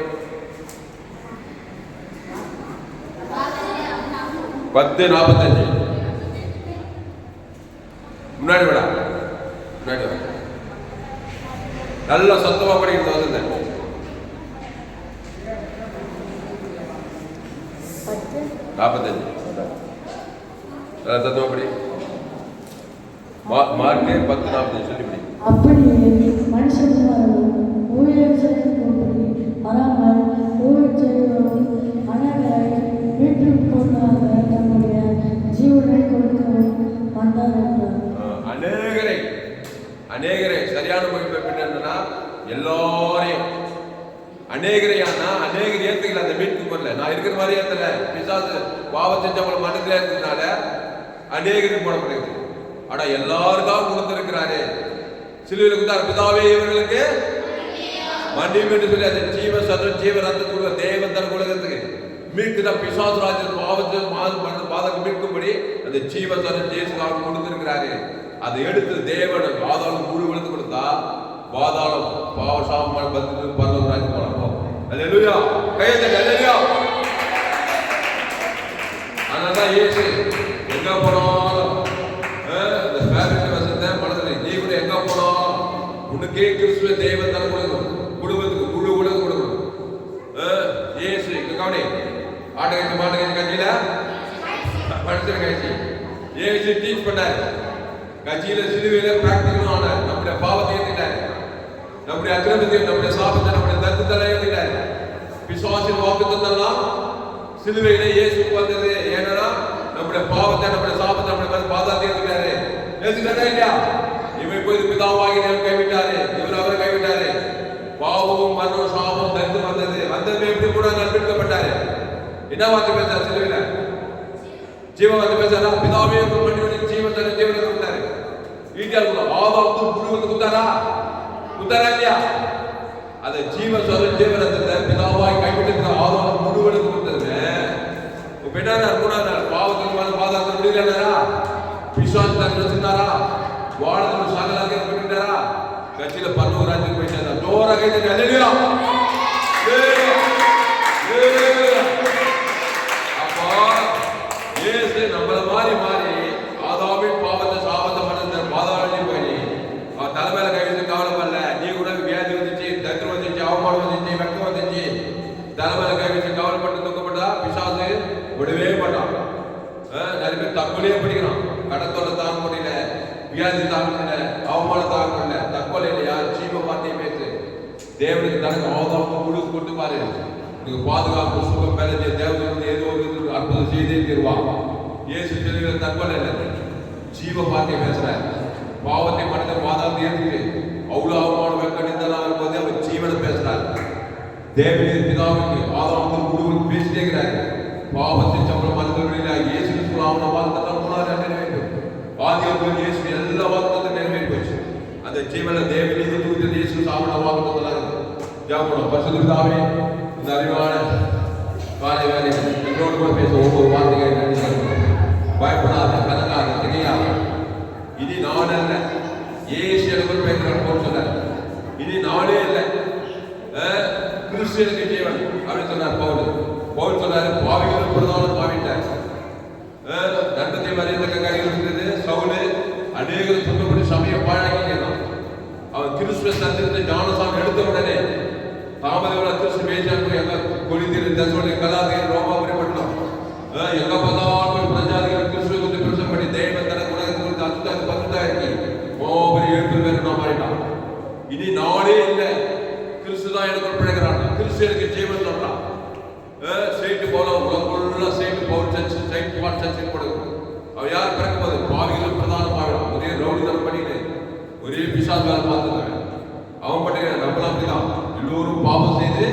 10:45 முன்னாடி விடா நல்லா சத்தமா படிக்கிறது வந்து 45 சத்தமா படி மார்க் 10:40 சொல்லிவிடு. அப்படியே மனுஷகுமாரனும் ஊழியம் செய்யும்படி வராமல் ஊழியம் செய்வதும் அநேகரை மீட்டுக் கொண்டாக தம்முடைய ஜீவனை கொடுக்கவும் வந்தார் என்றார். அநேகரை சரியான மொழிபெயர்ப்பு என்னன்னா எல்லாரையும் அநேகரையானா அநேகர் ஏத்துக்கல, அந்த மீட்பு வரல. நான் இருக்கிற மாதிரி ஏத்தல, பிசாசு பாவம் செஞ்சவங்கள மனதில் இருக்கிறதுனால அநேகருக்கு போடப்படுது. ஆனா எல்லாருக்கும் கொடுத்திருக்கிறாரு. சிலுவையில் கொடுத்தார், பிதாவே இவர்களுக்கு மன்னியும் என்று சொல்லி அந்த ஜீவ சதம் ஜீவ ரத்தம் கொடுக்க தேவன் தன் உலகத்துக்கு மீட்குத பிசாசு ராஜ்யம் பாவத்தில் பாதகம் மீட்கும்படி அந்த ஜீவ சதம் ஜேசுக்காக கொடுத்திருக்கிறாரு. அதை எடுத்து தேவன் பாதாளம் முழு விழுந்து கொடுத்தா பாதாளம் பாவ சாமமான பந்து பரலோக ராஜ்யம் போறோம். அல்லேலூயா, கையெழுத்து அல்லேலூயா. அதனால இயேசு எங்க போனாலும் இந்த ஃபேமிலி வசந்த மனதில் நீ கூட எங்க போனாலும் உனக்கே கிறிஸ்துவ தேவன் தர கொடுக்கணும், குடும்பத்துக்கு முழு உலகம் கொடுக்கணும். இயேசு இங்க கவனி, ஆட்டகட்சி மாட்டகட்சி கட்சியில படிச்சிருக்க கட்சி இயேசு டீச் பண்ணாரு. கட்சியில சிலுவையில பிராக்டிகலும் ஆனார். நம்முடைய பாவத்தை ஏற்றிட்டாரு, நம்முடைய அக்கிரமத்தை, நம்முடைய சாபத்தை, நம்முடைய தத்துவத்தை ஏற்றிட்டாரு. பிசாசின் வாக்குத்தத்தெல்லாம் சிலுவையில இயேசு வந்தது. ஏன்னா நம்முடைய பாவத்தை, நம்முடைய சாபத்தை, நம்முடைய பாதத்தை ஏற்றிட்டாரு. ஏற்றுட்டாரா இல்லையா? இவன் போய் பிதாவாகி கைவிட்டாரு, இவர் அவரை கைவிட்டாரு. பாவமும் மரணம் சாபம் தரித்து வந்தது எப்படி கூட நம்பிக்கப்பட்டாரு. என்ன வார்த்தை பேசாரு சிலுவையில? ஜீவ வார்த்தை பேசாரா? பிதாவே பண்ணி ஜீவனை ஜீவனை கொடுத்தாரு. வீட்டால் ஆதாமுக்கு முழுவதும் கொடுத்தாரா இல்லையா? அதை ஜீவ சொல்ல ஜீவனத்தை பிதாவாய் கைவிட்டு ஆதாம் முழுவதும் கொடுத்தது. பெண்ணார் மூணாவது நாள் பாவத்தில் பாதாளத்தில் முடியலனாரா? பிசாசு தான் வச்சிருந்தாரா? வாழ்ந்து சாகலாக பண்ணிட்டாரா? கட்சியில பரலோக ராஜ்யத்துக்கு போயிட்டாரா? ஜோரா கைது அல்லேலூயா. அப்போ இயேசு நம்மள மாறி ஆதாமின் பாவத்தை சாபத்தை பண்ண பாதாளம் போய் அவன் தலைமையில கை வச்சு கவலைப்படல. நீ கூட வியாதி வந்துச்சு, தத்திரம் வந்துச்சு, அவமானம் வந்துச்சு, வெக்கம் வந்துச்சு, தலைமையில கை வச்சு கவலைப்பட்டு துக்கப்பட்டா பிசாசு விடவே மாட்டான். நிறைய பேர் தற்கொலையே படிக்கிறான். கடத்தோட தாங்க முடியல, வியாதி தாங்க முடியல, அவமானம் தாங்க முடியல, தற்கொலை இல்லையா? ஜீவ வார்த்தையை பேசு. தேவனுக்கு தனக்கு அவதாரம் முழு கொண்டு பாரு. நீங்க பாதுகாப்பு சுகம் பெறஞ்ச தேவனுக்கு ஏதோ ஒரு அற்புதம் செய்தே தருவான். இயேசு தெளிவில் தற்கொலை இல்லை, ஜீவ வார்த்தையை பேசுற. பாவத்தை மனித பாதாளத்தை ஏற்றுட்டு அவ்வளவு அவமான வெக்க நிந்தெல்லாம் வரும்போது அவர் ஜீவனை பேசுறாரு. தேவனின் பிதாவுக்கு ஆதாரத்தில் முழுவதும் பேசிட்டே இருக்கிறாரு. பாவத்தை சம்பளம் மனிதர்களில் இயேசு அவன வார்த்தை நிறைவேற்றும். ஆதியாகமத்தில் இயேசு எல்லா வாக்குத்தத்தம் நிறைவேறி போச்சு. அந்த ஜீவன தேவனின் தூதன் இயேசு அவன வாக்குத்தத்தம் இருக்கு. ஜெபம் பரிசுத்த பிதாவே, இந்த அறிவான காலை வேலை எங்களோடு கூட பேச ஒவ்வொரு வார்த்தையை நன்றி சொல்லுங்க. பயப்படாத, கதங்காத, திகையாத. இனி நான் அல்ல, இயேசு எனக்கு பேசுறாரு சொன்னார். இனி நானே இல்லை, கிறிஸ்துவுக்கு ஜீவன் அப்படின்னு சொன்னார் பவுல் சொன்னாரு. பாவிகளும் பிரதான பாவிட்டார். தண்டத்தை மறியத கடிகிறது சவுலு அநேகர் சொன்னபடி சமயம் பாழாக்கினான். அவன் கிறிஸ்துவ சந்திரத்தை ஞானசாமி எடுத்த உடனே தாமதவள கிறிஸ்து பேச்சாங்க எங்க கொலிந்திரு தசோட கலாதேர் ரோமாபுரி பட்டணம் எங்க பார்த்தாலும் பிரஜாதிகள் கிறிஸ்துவை குறித்து பிரசங்கம் பண்ணி தேவன் தனக்கு உலகத்தை குறித்து அச்சுத்தாக்கு பத்துட்டா இருக்கு. ஓபரி 7 பேர் நான் மாறிட்டான். இனி நானே இல்லை, கிறிஸ்து தான் எனக்கு பிழைக்கிறான். கிறிஸ்து எனக்கு ஜீவன் சொல்றான். சைட்டு போல உலகக்குள்ள side Paul church side what church கொடுக்கும். அவன் யார் பிறக்கும் போது பாவிகள் பிரதான பாவிகள் ஒரே ரவுடிதனம் பண்ணிட்டு ஒரே பிசாசு வேலை பார்த்துருக்காங்க. அவன் பண்ணிக்கிற நம்மளும் அப்படிதான். எல்லோரும் பாவம் செய்து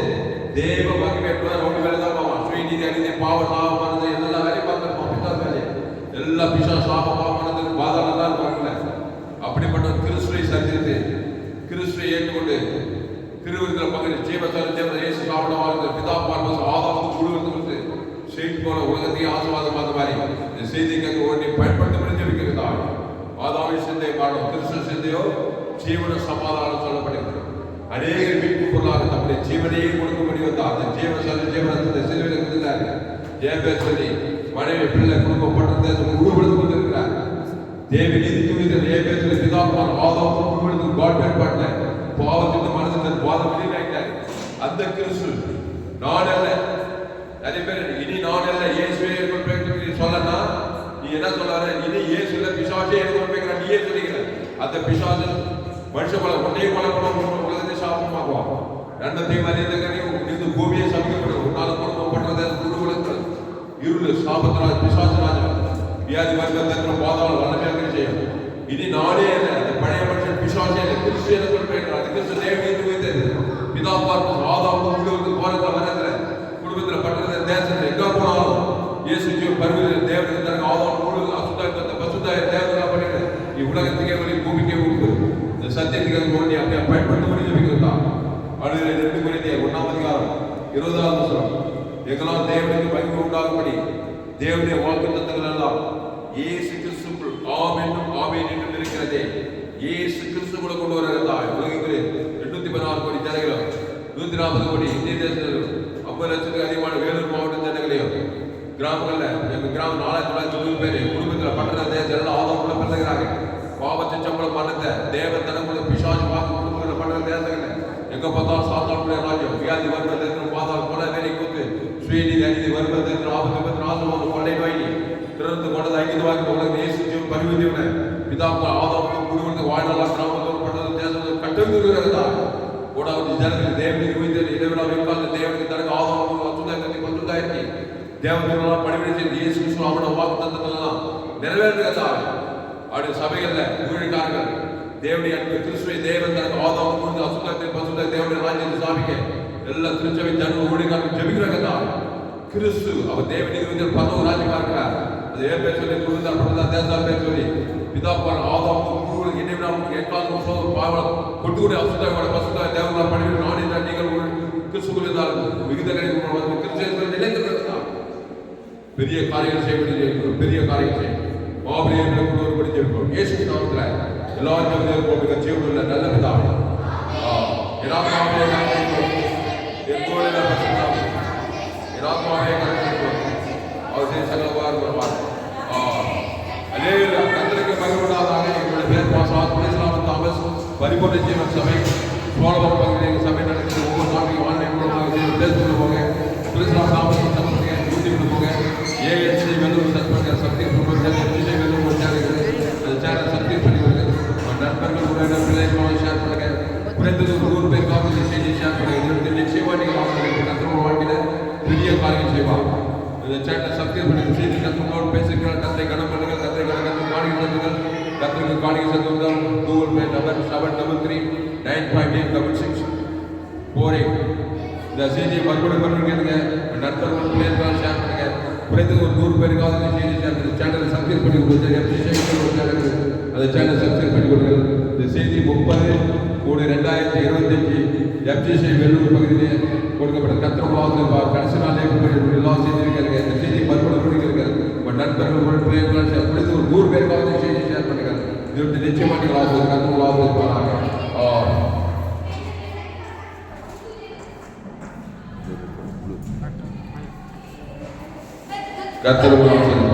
தேவ மகிமை ரவுடி வேலை தான் பாவான். சுயநீதி அணிதி பாவ சாபமானது எல்லா வேலையும் பார்த்துருப்பான். பிசாசு வேலையை எல்லா பிசாசு சாபமானது பாதாளம் தான் பார்க்கல. அப்படிப்பட்ட கிறிஸ்துவை சந்தித்து கிறிஸ்துவை ஏற்றுக்கொண்டு திருவிருந்தில் பங்கு ஜீவத்தால் இயேசு சாப்பிடமாக பிதா பார்ப்பது ஆதாமுக்கு முழுவதும் செய்தி போல உலகத்தையும் ஆசீர்வாதம் பார்த்த மாதிரி இந்த செய்திக்கு ஓட்டி பயன்படுத்த முடிஞ்சு வைக்கிறதா? ஆதாமின் சிந்தையை பாடும், கிறிஸ்துவ சிந்தையோ ஜீவன சமாதானம் சொல்லப்படுகிறது. அநேக மீட்பு பொருளாக தம்முடைய ஜீவனையே கொடுக்கும்படி வந்தார். அந்த ஜீவனத்தை சிலுவையில் கொடுத்தாரு. ஜெயபேர் சொல்லி மனைவி பிள்ளை குடும்பப்பட்டதை முழுவதும் கொண்டிருக்கிறார். தேவி நீதி துணிதல் ஜெயபேர் சொல்லி பிதாக்குமார் ஆதாமுக்கு முழுவதும் காட் பயன்பாட்டில் பாவத்தின் மனதில் பாதம் வெளியிட்டார். அந்த கிறிஸ்து நான் அல்ல. நிறைய பேர் இனி நான் அல்ல இயேசுவே சொல்லனா நீ என்ன சொல்றாரு? இனி இயேசுல பிசாசே எனக்கு வைக்கிறான். நீ பொய்யே சொல்லிக்கிறேன். அந்த பிசாசு மனுஷங்களை ஒன்னே கொலை உலகத்தை சாபமாக்குவான். ரெண்டத்தையும் அறிந்தகரையும் இந்த பூமியை சமைக்கப்படும் உன்னால குடும்பம் பண்றது குடும்பங்கள் இருள் சாபத்திராஜ் பிசாசராஜா வியாதி வர்க்கத்திற்கு பாதாள வல்லமையாக செய்யும். இனி நானே இல்லை, அந்த பழைய மனுஷன் பிசாசே இல்லை, கிறிஸ்து எனக்கு கொடுப்பேன். அது கிறிஸ்து தேவனீதி வைத்தது பிதா பார்த்து ஆதாம் குடும்பத்துக்கு போறத வரதுல குடும்பத்தில் பண்றது தேசத்துல எங்க போனாலும் இயேசு ஜீவ பருவத்தில் தேவனுக்கு தனக்கு ஆதாம் முழு அசுத்தாயத்தை பசுத்தாய தேவனா பண்ணிடு. உலகத்துக்கே வழி பூமிக்கே உப்பு இந்த சத்தியத்துக்கு ஒண்ணி அப்படியே பயன்படுத்த முடிஞ்சுக்கிறதா. அடுத்த 2 கொரிந்தியர் 1:20 எங்களால் தேவனுக்கு மகிமை உண்டாகும்படி தேவனுடைய வாக்குத்தத்தங்கள் எல்லாம் இயேசு கிறிஸ்துக்குள் ஆம் என்றும் ஆமென் என்றும் இருக்கிறதே. இயேசு கிறிஸ்துக்குள்ள கொண்டு வருகிறதா உலகிலே 216 கோடி ஜனங்களும் 140 கோடி இந்திய தேசத்திலும் 50 லட்சத்துக்கு அதிகமான வேலூர் மாவட்ட ஜனங்களையும் கிராமங்கள்ல எங்க கிராமம் 4990 பேர் குடும்பத்தில் பண்ற தேசம் ஆதாமுள்ள பிறகுறாங்க. பாவத்தை சம்பளம் மரணத்தை தேவ தனக்குள்ள பிசாசு பார்த்து குடும்பங்களை பண்ற தேசங்கள்ல எங்க பார்த்தாலும் சாத்தானுடைய ராஜ்யம் வியாதி வருவதற்கு பாதாள கொலை வேலை கூத்து சுயநீதி அநீதி வருவதற்கு ஆபத்து நாசம் கொள்ளை நோய் திறந்து கொண்டது ஐந்து வாங்கி உலக நேசிச்சும் பரிவதியுட பிதாப்பு ஆதாமும் குடும்பத்தை வாழ்நாள் கிராமத்தோடு பண்றது தேசம் கட்டுகிறதா கூட ஜனங்கள் தேவனுக்கு வைத்து இடைவிழா வைக்காத தேவனுக்கு தனக்கு ஆதாமும் அசுதாயிரத்தி தேவர்களெல்லாம் பணிவிடை செய்து இயேசு கிறிஸ்து அவனோட வாக்கு தந்தங்களெல்லாம் நிறைவேறுகிறதா. அப்படி சபைகள்ல ஊழியக்காரர்கள் தேவனுடைய அன்பு கிறிஸ்துவை தேவன் தனக்கு ஆதாம் கொடுத்து அசுத்தத்தை பசுத்த தேவனுடைய ராஜ்யத்தை சாமிக்க எல்லா திருச்சபை ஜன ஊழியக்காரர்கள் ஜெபிக்கிறாங்க. கிறிஸ்து அவர் தேவனுடைய வந்து பரலோக ராஜ்யமா இருக்கிறார். அது ஏன் பேர் சொல்லி குருந்தார் படுத்தார் தேசார் பேர் சொல்லி பிதாப்பார் ஆதாம் உங்களுக்கு என்ன எக்காலம் பாவம் கொண்டு கூட அசுத்தாயோட பசுத்த தேவனா பணிவிட நானே நீங்கள் கிறிஸ்துக்குள் இருந்தாலும் மிகுந்த கிறிஸ்து நிலைத்திருக்கிறார். பெரிய காரியங்கள் செய்யப்பட்டு பெரிய காரியங்கள் செய்யும் மாபெரிய ஒருபடி ஜெபிப்போம். இயேசு நாமத்துல எல்லா ஜனங்களும் போக ஜீவனுள்ள நல்ல பிதாவே அவசியம் சகலவார் வருவார். கத்தருக்கு மகிழ்வதாக எங்களுடைய பேர் பாசம் தாமஸ் பரிபூர்ண ஜீவன் சபை சோழவரம் பகுதியில் எங்கள் சபை நடக்கிறது. ஒவ்வொரு நாளைக்கும் ஆன்லைன் மூலமாக பேசுகிற போங்க கிறிஸ்துராம் தாமஸ் சம்பந்தங்க யூடியூப்ல போங்க ஏஎன்சி வெள்ளூர் சத்மங்க சக்தி வெள்ளூர் சேனல் சப்ஸ்கிரைப் பண்ணி கொடுங்க. நண்பர்கள் கூட பிள்ளைகளோட ஷேர் பண்ணுங்க. குறைந்தது 100 பேர் காப்பி செய்தி ஷேர் பண்ணுங்க. நிச்சயமா நீங்கள் கத்தரோட வாழ்க்கையில பெரிய காரியம் செய்வாங்க. இந்த சேனலை சப்ஸ்கிரைப் பண்ணி செய்தி கத்தரோட பேசுகிறார். கத்தை கணம் பண்ணுங்க. கத்தை கணக்கு காணிக்கை செலுத்துங்கள். கத்திற்கு காணிக்கை செலுத்துங்கள். Google Pay number 73395648. இந்த செய்தியை மறுபடியும் பண்ணுங்க. நண்பர்கள் பிள்ளைகளோட ஷேர் பண்ணுங்க. குறைந்தது 100 பேருக்காவது செய்தி ஷேர் பண்ணுங்க. சேனலை சப்ஸ்கிரைப் பண்ணி கொடுங்க. அந்த சேனல் சப்ஸ்கிரைப் பண்ணி கொடுங்க. இந்த செய்தி 30/2025 FGC வெள்ளூர் பகுதியிலே கொடுக்கப்பட்ட கத்திரவாசல் கடைசி நாளே எல்லா செய்திருக்காங்க. இந்த செய்தி மறுபடியும் கொடுக்கிறார்கள். உங்கள் நண்பர்கள் பிள்ளைகள் குறைந்து 100 பேருக்காவது செய்தி ஷேர் பண்ணுங்க. இது நிச்சயமாக நீங்கள் கத்திரவாசல் இருப்பாங்க. கத்திரவாசல்